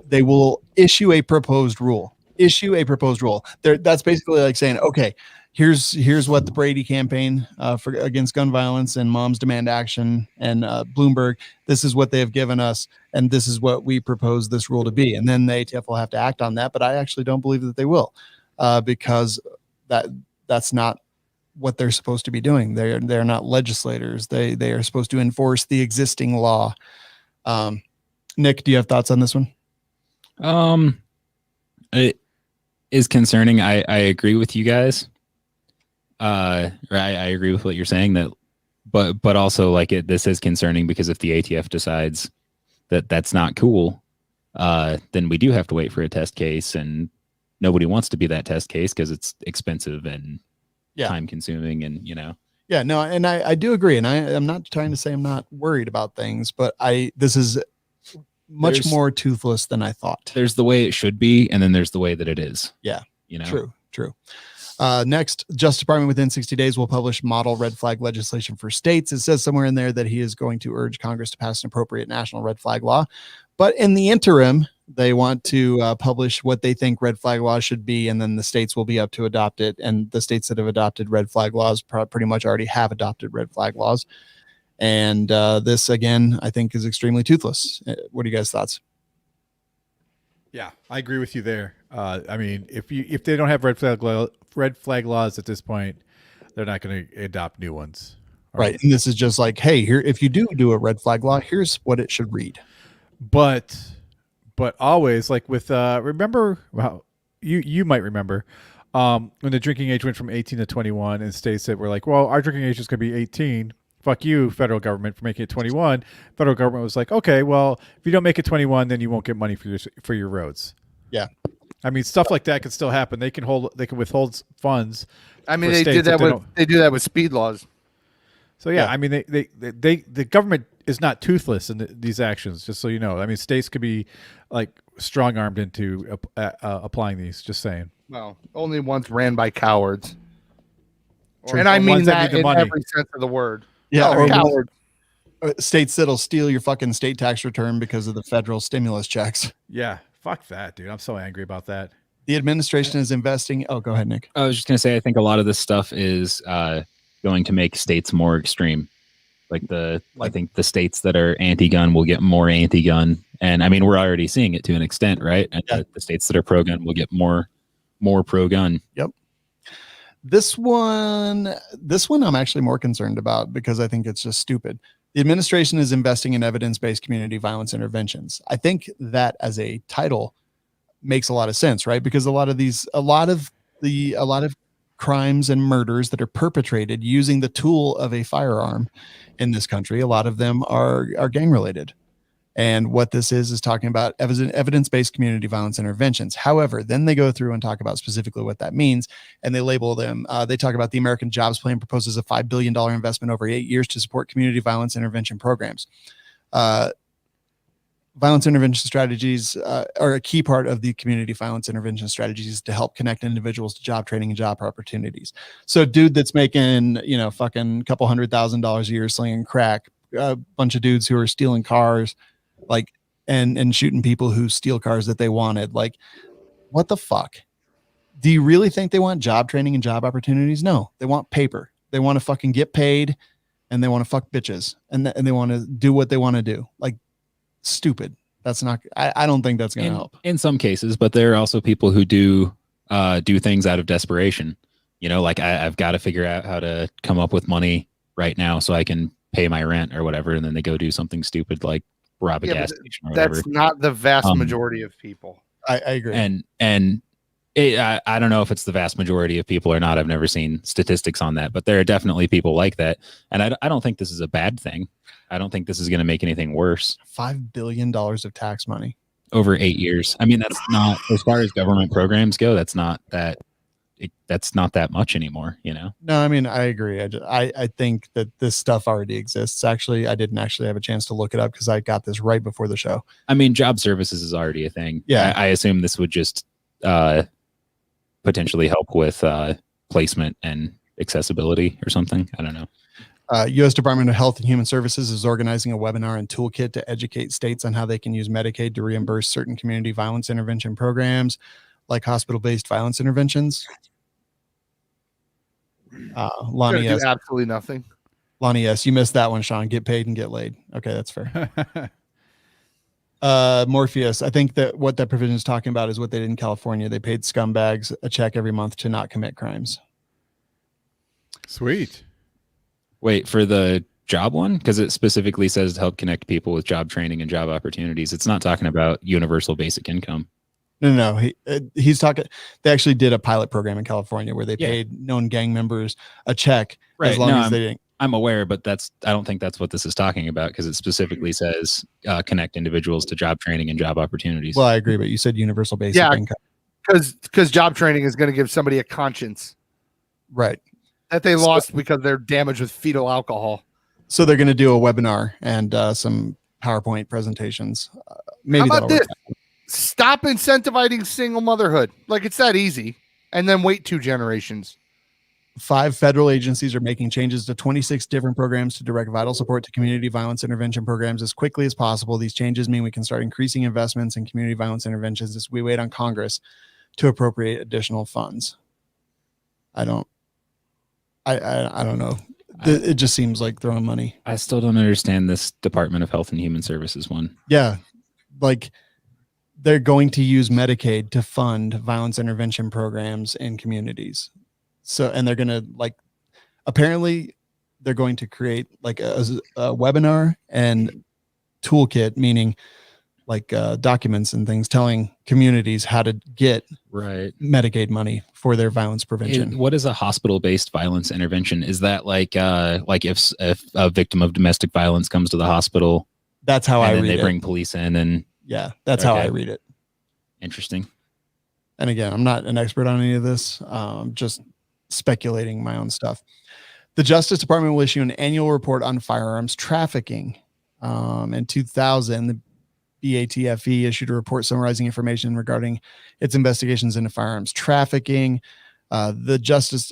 They will issue a proposed rule. That's basically like saying, okay, here's what the Brady campaign against gun violence and Moms Demand Action and Bloomberg, this is what they have given us, and this is what we propose this rule to be. And then the ATF will have to act on that, but I actually don't believe that they will, because that's not what they're supposed to be doing. They're not legislators. They are supposed to enforce the existing law. Nick, do you have thoughts on this one? It is concerning. I agree with you guys. I agree with what you're saying, that, but also like this is concerning because if the ATF decides that that's not cool, then we do have to wait for a test case, and nobody wants to be that test case because it's expensive and time consuming, and you know. Yeah, no, and I do agree, and I'm not trying to say I'm not worried about things, but this is much more toothless than I thought. There's the way it should be, and then there's the way that it is. Yeah, you know. True. Next, Justice Department within 60 days will publish model red flag legislation for states. It says somewhere in there that he is going to urge Congress to pass an appropriate national red flag law, but in the interim, they want to publish what they think red flag laws should be, and then the states will be up to adopt it. And the states that have adopted red flag laws pretty much already have adopted red flag laws. And this, again, I think is extremely toothless. What are you guys' thoughts? Yeah, I agree with you there. I mean, if they don't have red flag laws at this point, they're not going to adopt new ones. Right. And this is just like, hey, here, if you do a red flag law, here's what it should read. But always, like with remember, well, you might remember when the drinking age went from 18 to 21, and states that were like, well, our drinking age is going to be 18. Fuck you, federal government, for making it 21. Federal government was like, okay, well, if you don't make it 21, then you won't get money for your roads. Yeah. I mean, stuff like that can still happen. They can withhold funds. I mean, they do that with speed laws. So yeah, I mean, the government is not toothless in these actions. Just so you know, I mean, states could be like strong armed into applying these. Just saying. Well, only once ran by cowards, True. and I mean Ones that need the in money. every sense of the word. Yeah, or cowards. States that'll steal your fucking state tax return because of the federal stimulus checks. Yeah, fuck that, dude. I'm so angry about that. The administration is investing. Oh, go ahead, Nick. I was just going to say, I think a lot of this stuff is going to make states more extreme. I think the states that are anti-gun will get more anti-gun. And I mean, we're already seeing it to an extent, right? And the states that are pro-gun will get more pro-gun. Yep. This one I'm actually more concerned about because I think it's just stupid. The administration is investing in evidence-based community violence interventions. I think that as a title makes a lot of sense, right? Because a lot of crimes and murders that are perpetrated using the tool of a firearm in this country, a lot of them are gang related. And what this is talking about evidence-based community violence interventions. However, then they go through and talk about specifically what that means, and they label them. They talk about the American Jobs Plan proposes a $5 billion investment over 8 years to support community violence intervention programs. Violence intervention strategies are a key part of the community violence intervention strategies to help connect individuals to job training and job opportunities. So a dude that's making, fucking couple $100,000 a year slinging crack, a bunch of dudes who are stealing cars, like, and shooting people who steal cars that they wanted. Like, what the fuck? Do you really think they want job training and job opportunities? No, they want paper. They want to fucking get paid, and they want to fuck bitches, and they want to do what they want to do. Like, stupid. That's not, I don't think that's going to help in some cases, but there are also people who do things out of desperation. Like I've got to figure out how to come up with money right now so I can pay my rent or whatever. And then they go do something stupid like rob a gas station or whatever. That's not the vast majority of people. I agree. And I don't know if it's the vast majority of people or not. I've never seen statistics on that, but there are definitely people like that. And I don't think this is a bad thing. I don't think this is going to make anything worse. $5 billion of tax money over 8 years. I mean, that's not, as far as government programs go, that's not that much anymore, No, I mean, I agree. I think that this stuff already exists. Actually, I didn't actually have a chance to look it up because I got this right before the show. I mean, job services is already a thing. Yeah. I assume this would just potentially help with placement and accessibility or something. I don't know. U.S. Department of Health and Human Services is organizing a webinar and toolkit to educate states on how they can use Medicaid to reimburse certain community violence intervention programs, like hospital-based violence interventions. Lonnie, do absolutely nothing. Lonnie, yes, you missed that one, Sean. Get paid and get laid. Okay, that's fair. Morpheus, I think that what that provision is talking about is what they did in California. They paid scumbags a check every month to not commit crimes. Sweet. Wait, for the job one? Because it specifically says to help connect people with job training and job opportunities. It's not talking about universal basic income. No. He's talking. They actually did a pilot program in California where they paid known gang members a check as long as they didn't. I'm aware, but I don't think that's what this is talking about because it specifically says connect individuals to job training and job opportunities. Well, I agree, but you said universal basic income. Because job training is going to give somebody a conscience. Right. That they lost because they're damaged with fetal alcohol. So they're going to do a webinar and some PowerPoint presentations. Maybe how about this? Stop incentivizing single motherhood. Like it's that easy. And then wait 2 generations. 5 federal agencies are making changes to 26 different programs to direct vital support to community violence intervention programs as quickly as possible. These changes mean we can start increasing investments in community violence interventions as we wait on Congress to appropriate additional funds. I don't know. It just seems like throwing money. I still don't understand this Department of Health and Human Services one. Yeah. Like they're going to use Medicaid to fund violence intervention programs in communities. So, and they're going to apparently they're going to create like a webinar and toolkit, meaning documents and things telling communities how to get Medicaid money for their violence prevention. What is a hospital-based violence intervention? Is that like if a victim of domestic violence comes to the hospital? That's how I read it. They bring police in and yeah, that's how I read it. Interesting. And again, I'm not an expert on any of this. Just speculating my own stuff. The Justice Department will issue an annual report on firearms trafficking. In 2000, the BATFE issued a report summarizing information regarding its investigations into firearms trafficking. The Justice,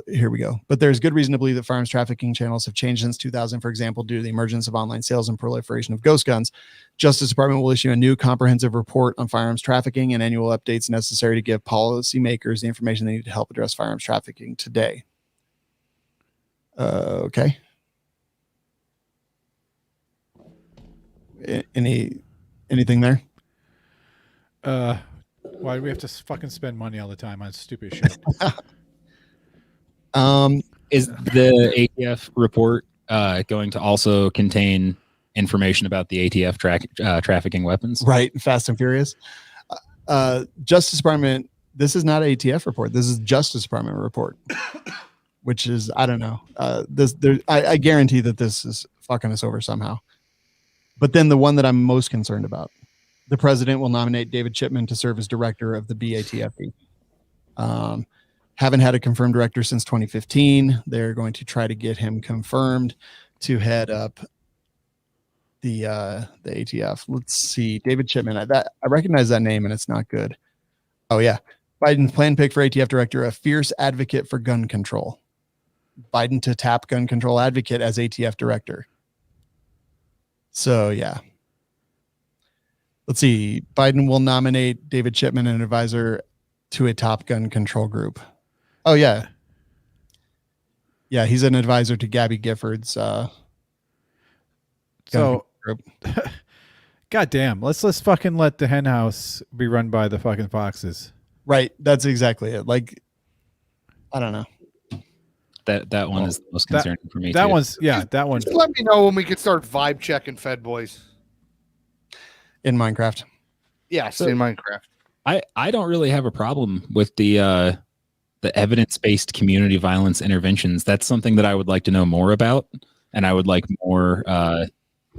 here we go. But there's good reason to believe that firearms trafficking channels have changed since 2000, for example, due to the emergence of online sales and proliferation of ghost guns. Justice Department will issue a new comprehensive report on firearms trafficking and annual updates necessary to give policymakers the information they need to help address firearms trafficking today. Okay. Anything there? Why do we have to fucking spend money all the time on stupid shit? Is the ATF report going to also contain information about the ATF trafficking weapons? Right. Fast and Furious. Justice Department. This is not an ATF report. This is Justice Department report, which is, I don't know. I guarantee that this is fucking us over somehow. But then the one that I'm most concerned about, the president will nominate David Chipman to serve as director of the BATFE. Haven't had a confirmed director since 2015. They're going to try to get him confirmed to head up the ATF. Let's see, David Chipman. I recognize that name, and it's not good. Oh yeah, Biden's plan pick for ATF director: a fierce advocate for gun control. Biden to tap gun control advocate as ATF director. So yeah. Let's see. Biden will nominate David Chipman, an advisor to a top gun control group. Oh yeah. Yeah, he's an advisor to Gabby Gifford's so group. God damn. Let's fucking let the hen house be run by the fucking foxes. Right. That's exactly it. Like, I don't know. That one is the most concerning for me. That too. one's that one. Just let me know when we can start vibe checking Fed Boys. In Minecraft. Yes, So- in Minecraft. I don't really have a problem with the evidence-based community violence interventions. That's something that I would like to know more about, and I would like more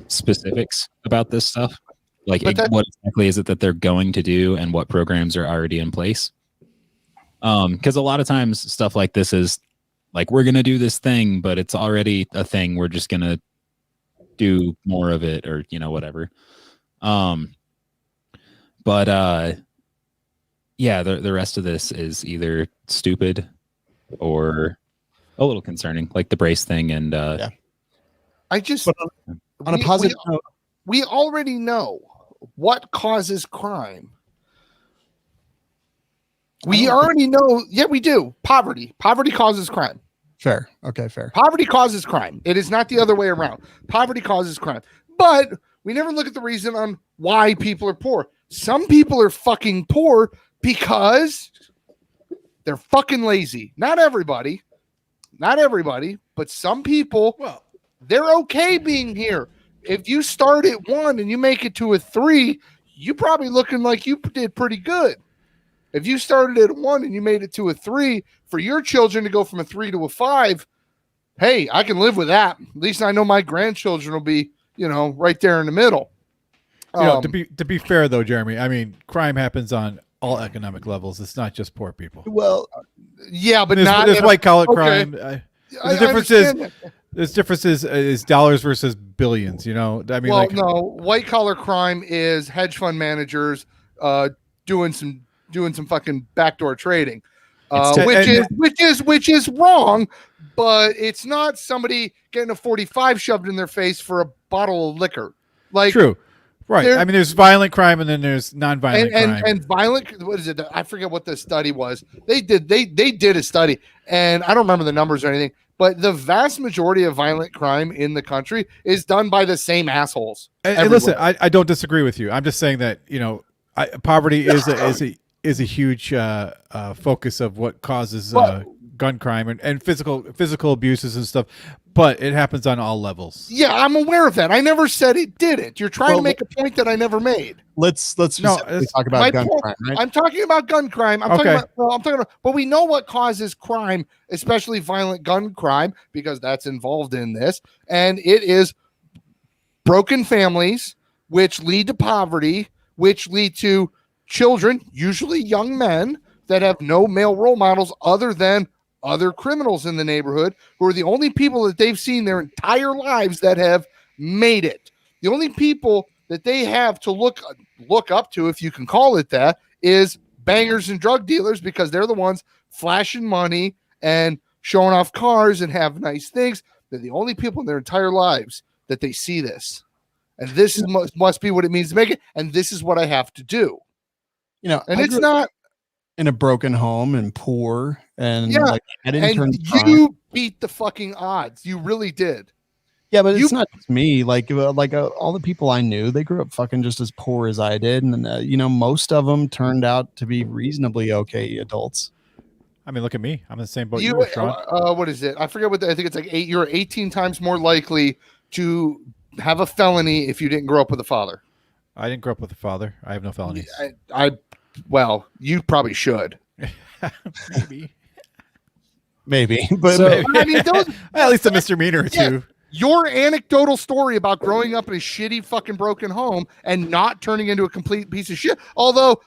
specifics about this stuff. Like what exactly is it that they're going to do, and what programs are already in place? Because a lot of times stuff like this is like, we're gonna do this thing, but it's already a thing. We're just gonna do more of it, or whatever. Yeah, the rest of this is either stupid or a little concerning, like the brace thing. And I just On a positive note, we already know what causes crime. We already know. Yeah, we do. Poverty. Poverty causes crime. fair. Okay, fair. Poverty causes crime. It is not the other way around. Poverty causes crime. But we never look at the reason on why people are poor. Some people are fucking poor because they're fucking lazy. Not everybody, but some people, they're okay being here. If you start at 1 and you make it to a 3, you probably looking like you did pretty good. If you started at 1 and you made it to a 3, for your children to go from a 3 to a 5, hey, I can live with that. At least I know my grandchildren will be, right there in the middle. To be fair though, Jeremy, I mean, crime happens on all economic levels. It's not just poor people. Well, yeah, but there's white collar crime. I difference understand that. There's differences is dollars versus billions. I mean, no, white collar crime is hedge fund managers doing some fucking backdoor trading, which is wrong, but it's not somebody getting a 45 shoved in their face for a bottle of liquor. Like, true. Right. I mean, there's violent crime and then there's nonviolent crime. And violent. What is it? I forget what the study was. They did a study, and I don't remember the numbers or anything. But the vast majority of violent crime in the country is done by the same assholes. And listen, I don't disagree with you. I'm just saying that poverty is a huge focus of what causes gun crime and physical abuses and stuff. But it happens on all levels. Yeah, I'm aware of that. I never said it didn't. You're trying to make a point that I never made. Let's talk about gun crime. Right? I'm talking about gun crime. I'm talking about, but we know what causes crime, especially violent gun crime, because that's involved in this, and it is broken families, which lead to poverty, which lead to children, usually young men, that have no male role models other than other criminals in the neighborhood who are the only people that they've seen their entire lives that have made it. The only people that they have to look up to, if you can call it that, is bangers and drug dealers, because they're the ones flashing money and showing off cars and have nice things. They're the only people in their entire lives that they see this. And this must be what it means to make it. And this is what I have to do. And it's not in a broken home and poor, and I didn't turn. You beat the fucking odds. You really did. Yeah, but it's not just me. All the people I knew, they grew up fucking just as poor as I did, and most of them turned out to be reasonably okay adults. I mean, look at me. I'm in the same boat you were, Sean. What is it? I forget what. I think it's like 8. You're 18 times more likely to have a felony if you didn't grow up with a father. I didn't grow up with a father. I have no felonies. Well, you probably should. Maybe, but I mean, at least a misdemeanor or two. Your anecdotal story about growing up in a shitty fucking broken home and not turning into a complete piece of shit. Although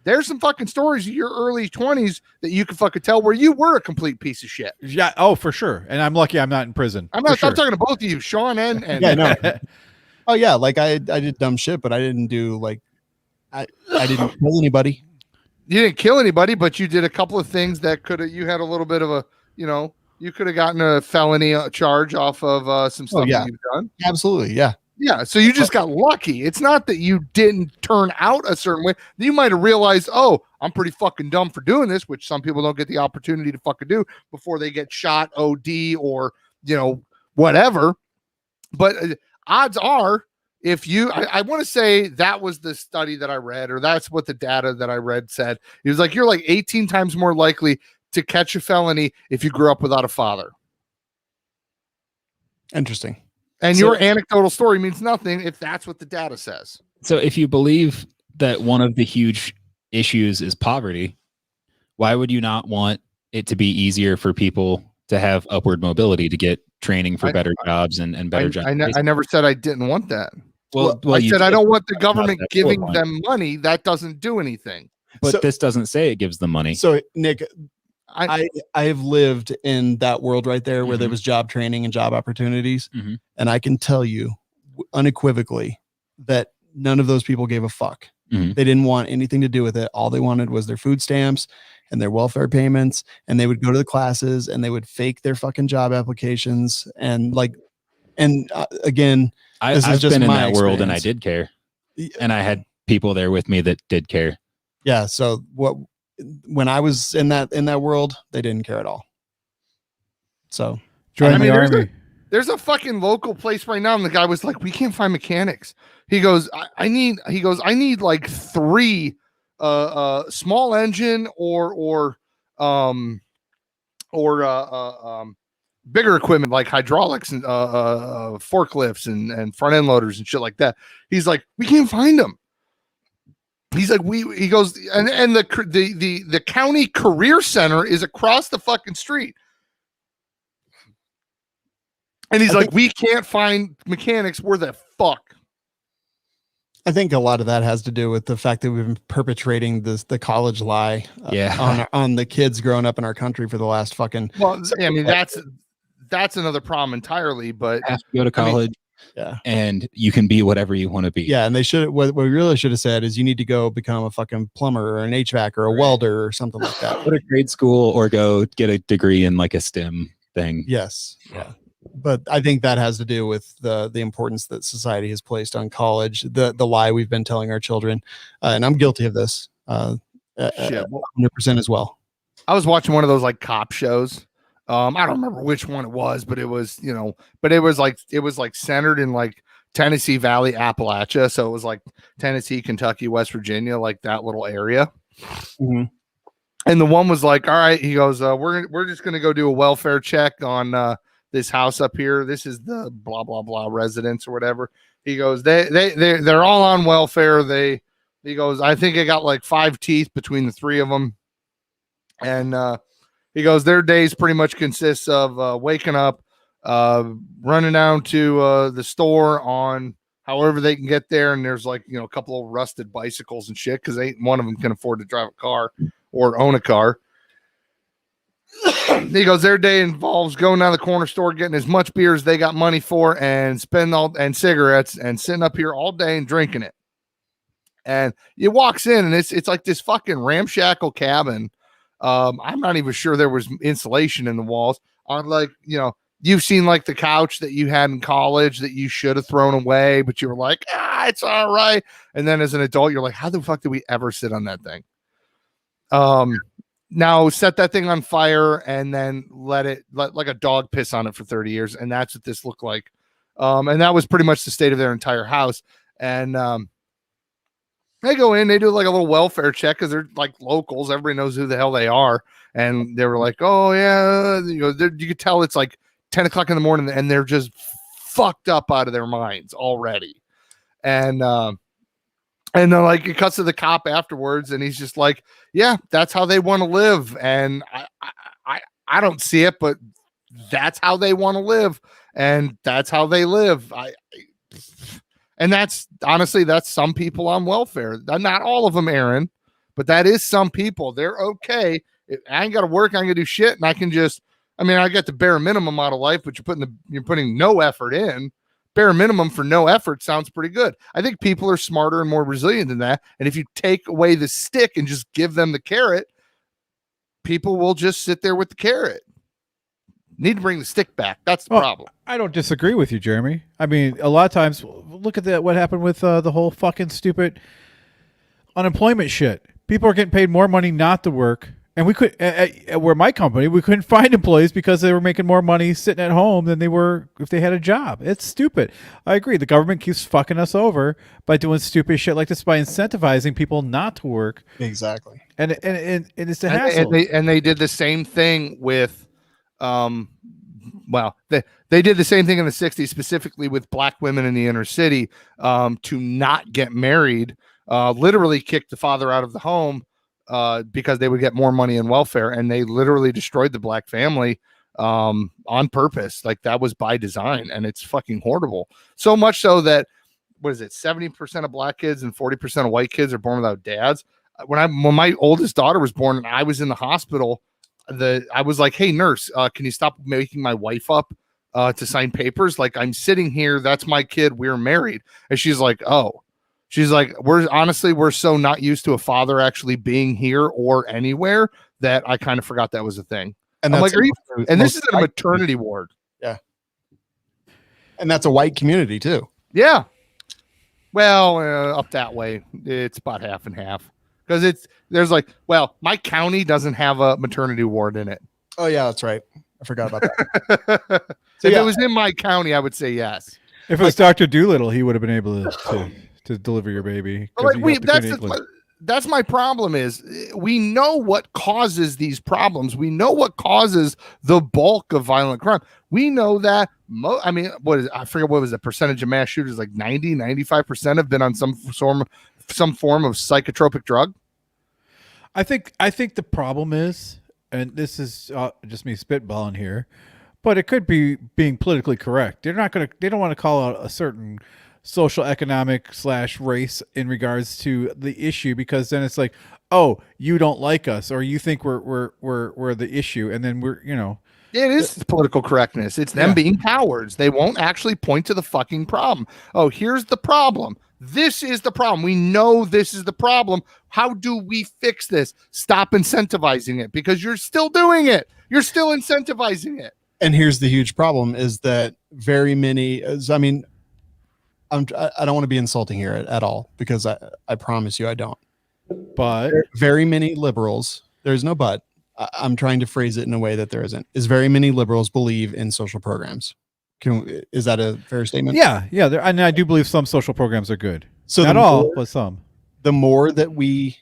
there's some fucking stories of your early 20s that you can fucking tell where you were a complete piece of shit. Yeah. Oh, for sure. And I'm lucky I'm not in prison. I'm talking to both of you, Sean and yeah, no. Oh yeah, like I did dumb shit, but I didn't do I didn't kill anybody. You didn't kill anybody, but you did a couple of things that you had a little bit of a, you could have gotten a felony charge off of some stuff that you've done. Absolutely. Yeah. Yeah. So you just got lucky. It's not that you didn't turn out a certain way. You might have realized, oh, I'm pretty fucking dumb for doing this, which some people don't get the opportunity to fucking do before they get shot, OD, or, whatever. But odds are, if you, I want to say that was the study that I read, or that's what the data that I read said. It was like, you're like 18 times more likely to catch a felony if you grew up without a father. Interesting. And your anecdotal story means nothing if that's what the data says. So if you believe that one of the huge issues is poverty, why would you not want it to be easier for people to have upward mobility, to get training for better jobs and better jobs? I never said I didn't want that. Well, I said I don't want the government giving them money. That doesn't do anything. But this doesn't say it gives them money. So, Nick, I have lived in that world right there where there was job training and job opportunities. And I can tell you unequivocally that none of those people gave a fuck. They didn't want anything to do with it. All they wanted was their food stamps and their welfare payments. And they would go to the classes and they would fake their fucking job applications. And again, I've been in that world and I did care. And I had people there with me that did care. Yeah. So when I was in that world, they didn't care at all. So join the army. There's a fucking local place right now, and the guy was like, "We can't find mechanics." He goes, "I need like 3 small engine or bigger equipment like hydraulics and forklifts and front end loaders and shit like that." He's like, "We can't find them." He's like, he goes, and the county career center is across the fucking street. And he's like, we can't find mechanics. Where the fuck? I think a lot of that has to do with the fact that we've been perpetrating the college lie on the kids growing up in our country for the last fucking. Well, I mean, that's another problem entirely, but have to go to college. And you can be whatever you want to be. Yeah. And they should, what we really should have said is you need to go become a fucking plumber or an HVAC or a welder or something like that. Go to grade school or go get a degree in like a STEM thing. Yes. Yeah. but I think that has to do with the importance that society has placed on college, the lie we've been telling our children, and I'm guilty of this, 100% as well. I was watching one of those like cop shows. I don't remember which one it was, but it was, but it was like centered in like Tennessee Valley, Appalachia. So it was like Tennessee, Kentucky, West Virginia, like that little area. Mm-hmm. And the one was like, all right, he goes, we're just going to go do a welfare check on this house up here. This is the blah, blah, blah residence or whatever. He goes, they're all on welfare. He goes, I think I got like 5 teeth between the 3 of them. And he goes, their days pretty much consists of waking up, running down to the store on however they can get there. And there's like, a couple of rusted bicycles and shit because ain't one of them can afford to drive a car or own a car. He goes, their day involves going down to the corner store, getting as much beer as they got money for, and and cigarettes, and sitting up here all day and drinking it. And he walks in, and it's like this fucking ramshackle cabin. I'm not even sure there was insulation in the walls. I'm like, you've seen like the couch that you had in college that you should have thrown away, but you were like, it's all right. And then as an adult, you're like, how the fuck did we ever sit on that thing? Now set that thing on fire and then let like a dog piss on it for 30 years. And that's what this looked like. And that was pretty much the state of their entire house. And, they go in, they do like a little welfare check because they're like locals. Everybody knows who the hell they are. And they were like, oh yeah. You could tell it's like 10 o'clock in the morning and they're just fucked up out of their minds already. And then like it cuts to the cop afterwards and he's just like, yeah, that's how they want to live. And I don't see it, but that's how they want to live. And that's how they live. And that's honestly, that's some people on welfare. Not all of them, Aaron, but that is some people. They're okay. I ain't got to work. I ain't gonna do shit. And I can just, I get the bare minimum out of life, but you're putting no effort in. Bare minimum for no effort sounds pretty good. I think people are smarter and more resilient than that. And if you take away the stick and just give them the carrot, people will just sit there with the carrot. Need to bring the stick back. That's the problem. I don't disagree with you, Jeremy. A lot of times, look at what happened with the whole fucking stupid unemployment shit. People are getting paid more money not to work. And we could, where my company, we couldn't find employees because they were making more money sitting at home than they were if they had a job. It's stupid. I agree. The government keeps fucking us over by doing stupid shit like this, by incentivizing people not to work. Exactly. And it's a hassle. And they did the same thing with, they did the same thing in the 60s, specifically with black women in the inner city, to not get married, literally kicked the father out of the home, because they would get more money in welfare, and they literally destroyed the black family, on purpose. Like that was by design, and it's fucking horrible. So much so that, 70% of black kids and 40% of white kids are born without dads. When my oldest daughter was born and I was in the hospital, I was like, hey nurse, can you stop making my wife up to sign papers? Like, I'm sitting here, that's my kid, we're married. And she's like, we're so not used to a father actually being here or anywhere that I kind of forgot that was a thing. And I'm like, this is a maternity ward. Yeah. And that's a white community too. Yeah. Well, up that way, it's about half and half. Because my county doesn't have a maternity ward in it. Oh yeah, that's right. I forgot about that. If it was in my county, I would say yes. If it was Dr. Doolittle, he would have been able to deliver your baby. That's my problem is we know what causes these problems. We know what causes the bulk of violent crime. We know that, I forget what was the percentage of mass shooters, like 95% have been on some form of psychotropic drug. I think the problem is, and this is just me spitballing here, but it could be being politically correct. They don't want to call out a certain social economic / race in regards to the issue, because then it's like, oh, you don't like us, or you think we're the issue, and then it is political correctness. It's them being cowards. They won't actually point to the fucking problem. Oh, here's the problem. This is the problem. We know this is the problem. How do we fix this? Stop incentivizing it, because you're still doing it. You're still incentivizing it. And here's the huge problem is that very many, I mean, I don't want to be insulting here at all, because I promise you I don't. But Very many liberals, there's no but. I'm trying to phrase it in a way that there isn't. Is very many liberals believe in social programs. Is that a fair statement? yeah, and I do believe some social programs are good. So Not all, but some. The more that we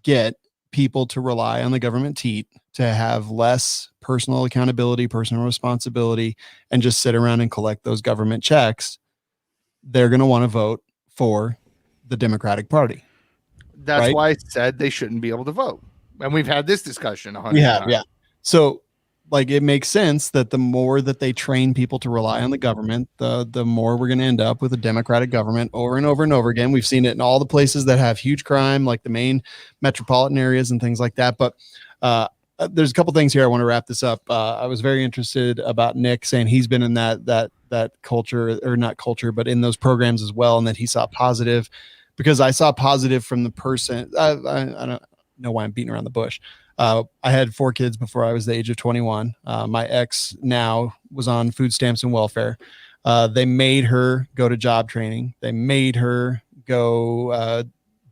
get people to rely on the government teat, to have less personal accountability, personal responsibility, and just sit around and collect those government checks, they're going to want to vote for the Democratic Party. That's right? why I said they shouldn't be able to vote. And we've had this discussion 100 We have, times. yeah. So like, it makes sense that the more that they train people to rely on the government, the more we're going to end up with a Democratic government over and over and over again. We've seen it in all the places that have huge crime, like the main metropolitan areas and things like that. But there's a couple things here I want to wrap this up. I was very interested about Nick saying he's been in that culture, or not culture, but in those programs as well, and that he saw positive, because I saw positive from the person. I don't know why I'm beating around the bush. I had 4 kids before I was the age of 21. My ex now was on food stamps and welfare. They made her go to job training. They made her go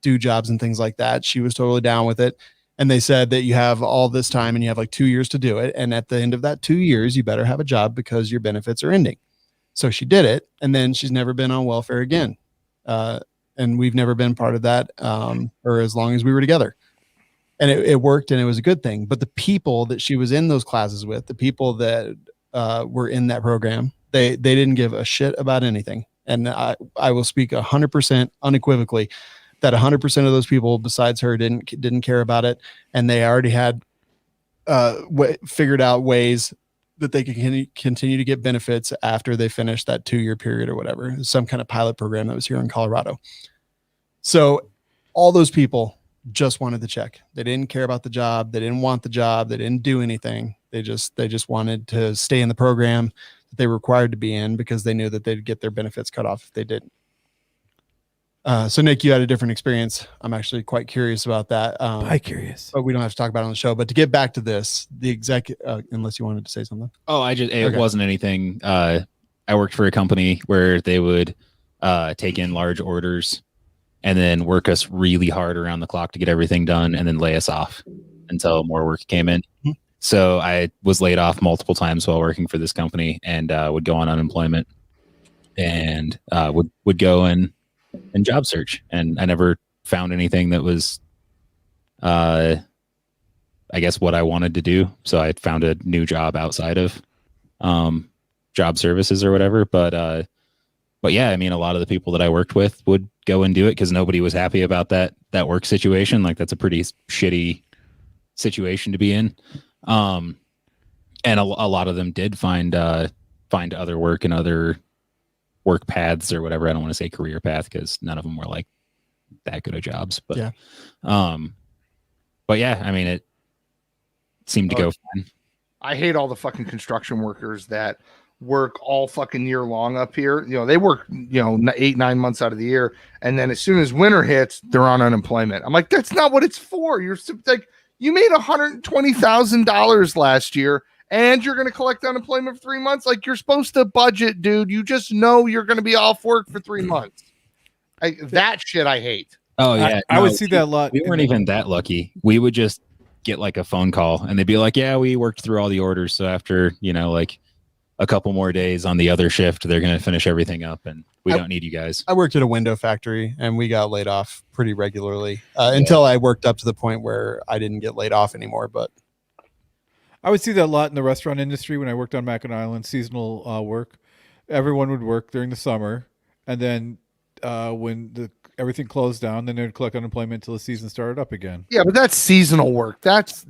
do jobs and things like that. She was totally down with it. And they said that you have all this time and you have like 2 years to do it. And at the end of that 2 years, you better have a job because your benefits are ending. So she did it. And then she's never been on welfare again. And we've never been part of that, or as long as we were together. And it worked, and it was a good thing. But the people that she was in those classes with, the people that were in that program, they didn't give a shit about anything. And I will speak 100% unequivocally that 100% of those people besides her didn't care about it. And they already had figured out ways that they could continue to get benefits after they finished that 2-year period or whatever. Some kind of pilot program that was here in Colorado. So all those people just wanted the check. They didn't care about the job. They didn't want the job. They didn't do anything. They just wanted to stay in the program that they were required to be in, because they knew that they'd get their benefits cut off if they didn't. So Nick, you had a different experience. I'm actually quite curious about that. I'm curious. But we don't have to talk about it on the show. But to get back to this, the unless you wanted to say something. Oh, it wasn't anything. I worked for a company where they would take in large orders and then work us really hard around the clock to get everything done, and then lay us off until more work came in. Mm-hmm. So I was laid off multiple times while working for this company, and would go on unemployment, and would go and job search. And I never found anything that was, I guess, what I wanted to do. So I found a new job outside of job services or whatever. But yeah, I mean, a lot of the people that I worked with would go and do it because nobody was happy about that work situation. Like, that's a pretty shitty situation to be in. And a lot of them did find other work and other work paths or whatever. I don't want to say career path, because none of them were like that good of jobs. But yeah. But yeah, I mean, it seemed to go fine. I hate all the fucking construction workers that work all fucking year long up here. You know, they work, 8-9 months out of the year, and then as soon as winter hits, they're on unemployment. I'm like, that's not what it's for. You're like, you made $120,000 last year, and you're going to collect unemployment for 3 months. Like, you're supposed to budget, dude. You just know you're going to be off work for 3 months. That shit I hate. Oh yeah, I would see that a lot. We weren't even that lucky. We would just get like a phone call, and they'd be like, "Yeah, we worked through all the orders. So after like a couple more days on the other shift, they're going to finish everything up, and we don't need you guys." I worked at a window factory, and we got laid off pretty regularly until I worked up to the point where I didn't get laid off anymore. But I would see that a lot in the restaurant industry when I worked on Mackinac Island, seasonal work. Everyone would work during the summer, and then when everything closed down, then they'd collect unemployment until the season started up again. Yeah, but that's seasonal work. That's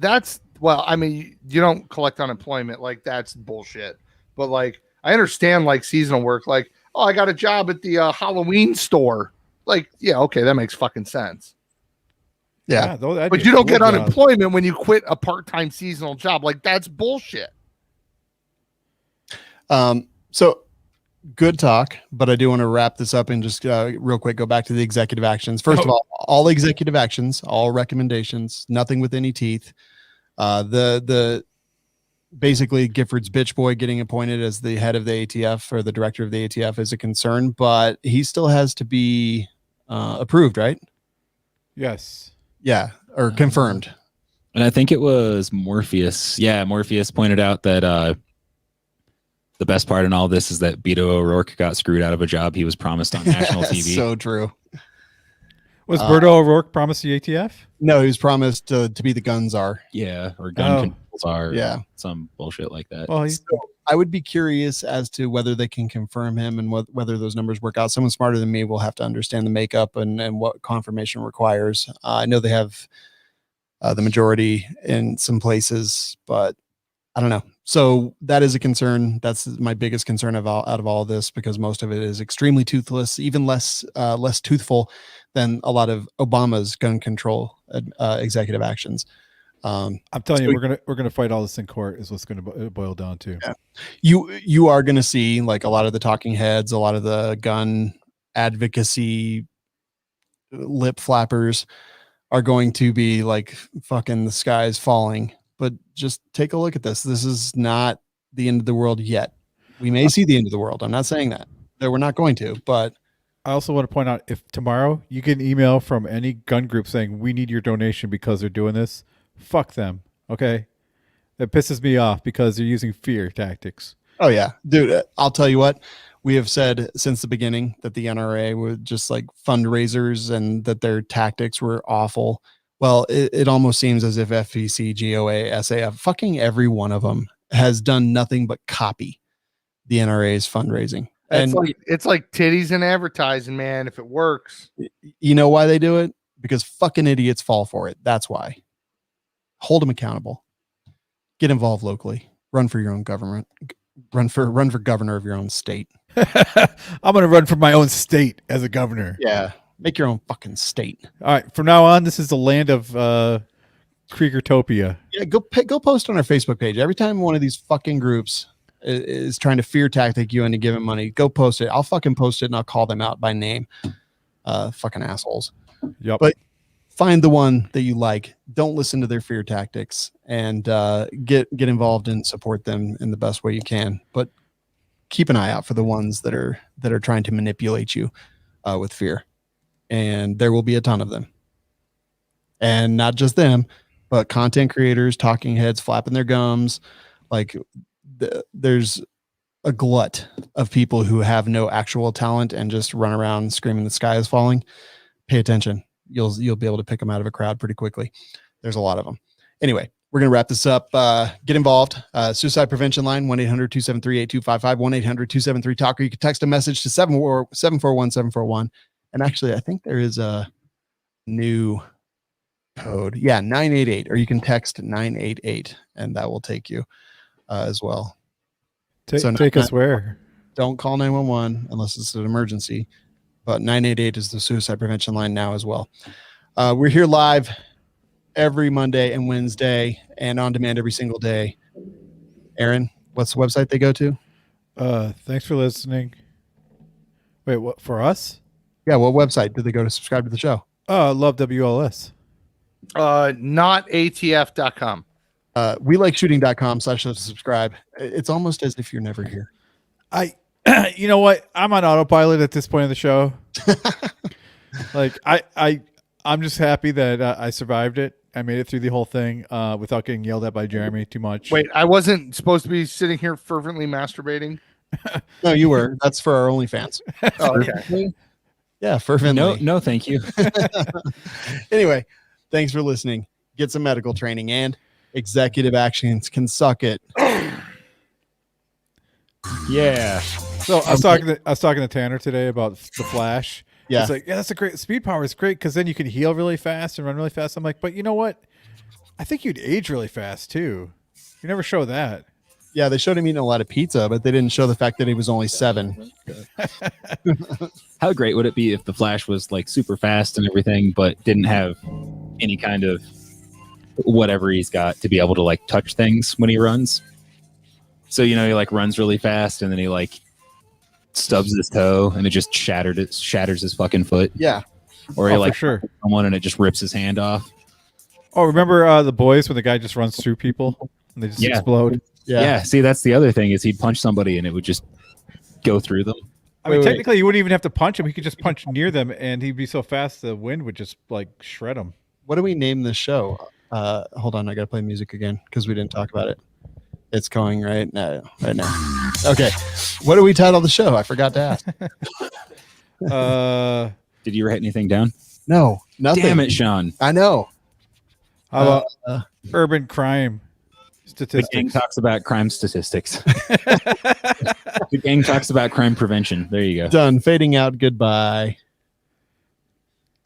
well, I mean, you don't collect unemployment. Like, that's bullshit. But like, I understand like seasonal work. Like, oh, I got a job at the Halloween store. Like, yeah, okay, that makes fucking sense. Yeah, but you don't get unemployment when you quit a part-time seasonal job. Like, that's bullshit. So good talk, but I do want to wrap this up and just real quick go back to the executive actions. First of all executive actions, all recommendations, nothing with any teeth. The basically Gifford's bitch boy getting appointed as the head of the ATF or the director of the ATF is a concern, but he still has to be approved, right? Yes. Yeah, or confirmed. And I think it was Morpheus. Yeah, Morpheus pointed out that the best part in all this is that Beto O'Rourke got screwed out of a job he was promised on national TV. So true. Was Beto O'Rourke promised the ATF? No, he was promised to be the gun czar. Yeah, or gun control czar. Yeah, some bullshit like that. Well, so I would be curious as to whether they can confirm him and whether those numbers work out. Someone smarter than me will have to understand the makeup and what confirmation requires. I know they have the majority in some places, but I don't know. So that is a concern. That's my biggest concern out of all of this, because most of it is extremely toothless, even less toothful than a lot of Obama's gun control executive actions. I'm telling you, we're gonna fight all this in court. Is what's going to boil down to. Yeah. You are going to see like a lot of the talking heads, a lot of the gun advocacy lip flappers are going to be like, fucking the sky is falling. But just take a look at this. This is not the end of the world yet. We may see the end of the world. I'm not saying that we're not going to, but I also want to point out, if tomorrow you get an email from any gun group saying we need your donation because they're doing this, fuck them. Okay. That pisses me off because they're using fear tactics. Oh yeah, dude. I'll tell you what, we have said since the beginning that the NRA were just like fundraisers and that their tactics were awful. Well, it almost seems as if FEC, GOA, SAF, fucking every one of them has done nothing but copy the NRA's fundraising. And It's like titties and advertising, man. If it works, you know why they do it? Because fucking idiots fall for it. That's why. Hold them accountable. Get involved locally. Run for your own government. Run for governor of your oon state. I'm going to run for my own state as a governor. Yeah. Make your own fucking state. All right. From now on, this is the land of Kriegertopia. Yeah. Go post on our Facebook page. Every time one of these fucking groups is trying to fear tactic you into giving money, go post it. I'll fucking post it and I'll call them out by name. Fucking assholes. Yep. But find the one that you like. Don't listen to their fear tactics, and get involved and support them in the best way you can. But keep an eye out for the ones that are trying to manipulate you with fear. And there will be a ton of them. And not just them, but content creators, talking heads, flapping their gums. Like there's a glut of people who have no actual talent and just run around screaming the sky is falling. Pay attention. You'll be able to pick them out of a crowd pretty quickly. There's a lot of them. Anyway, we're going to wrap this up. Get involved. Suicide prevention line, 1-800-273-8255, 1-800-273-TALKER. You can text a message to 741-741. And actually, I think there is a new code. Yeah, 988, or you can text 988 and that will take you as well. Take us where? Don't call 911 unless it's an emergency. But 988 is the suicide prevention line now as well. We're here live every Monday and Wednesday and on demand every single day. Aaron, what's the website they go to? Thanks for listening. Wait, what, for us? Yeah, what website do they go to subscribe to the show? Love WLS. Not ATF.com. WeLikeShooting.com/subscribe. It's almost as if you're never here. You know what? I'm on autopilot at this point of the show. Like I'm just happy that I survived it. I made it through the whole thing without getting yelled at by Jeremy too much. Wait, I wasn't supposed to be sitting here fervently masturbating. No, you were. That's for our OnlyFans. Oh, okay. Yeah, fervently. No, thank you. Anyway, thanks for listening. Get some medical training, and executive actions can suck it. Yeah. So I was talking to Tanner today about the Flash. Yeah. He's like, yeah, that's a great speed power. It's great because then you can heal really fast and run really fast. I'm like, but you know what? I think you'd age really fast too. You never show that. Yeah, they showed him eating a lot of pizza, but they didn't show the fact that he was only 7. How great would it be if the Flash was like super fast and everything, but didn't have any kind of whatever he's got to be able to like touch things when he runs? So, you know, he like runs really fast and then he like stubs his toe and it just shatters his fucking foot. Yeah. Or he like sure someone and it just rips his hand off. Oh, remember The Boys when the guy just runs through people and they just explode? Yeah. See, that's the other thing is he'd punch somebody and it would just go through them. I mean, Wait. technically, you wouldn't even have to punch him. He could just punch near them, and he'd be so fast the wind would just like shred him. What do we name this show? Hold on, I gotta play music again because we didn't talk about it. It's going right now. Okay, what do we title the show? I forgot to ask. Did you write anything down? No, nothing. Damn it, Sean. I know. How about urban crime The statistics? gang talks about crime statistics. The gang talks about crime prevention. There you go. Done. Fading out. Goodbye.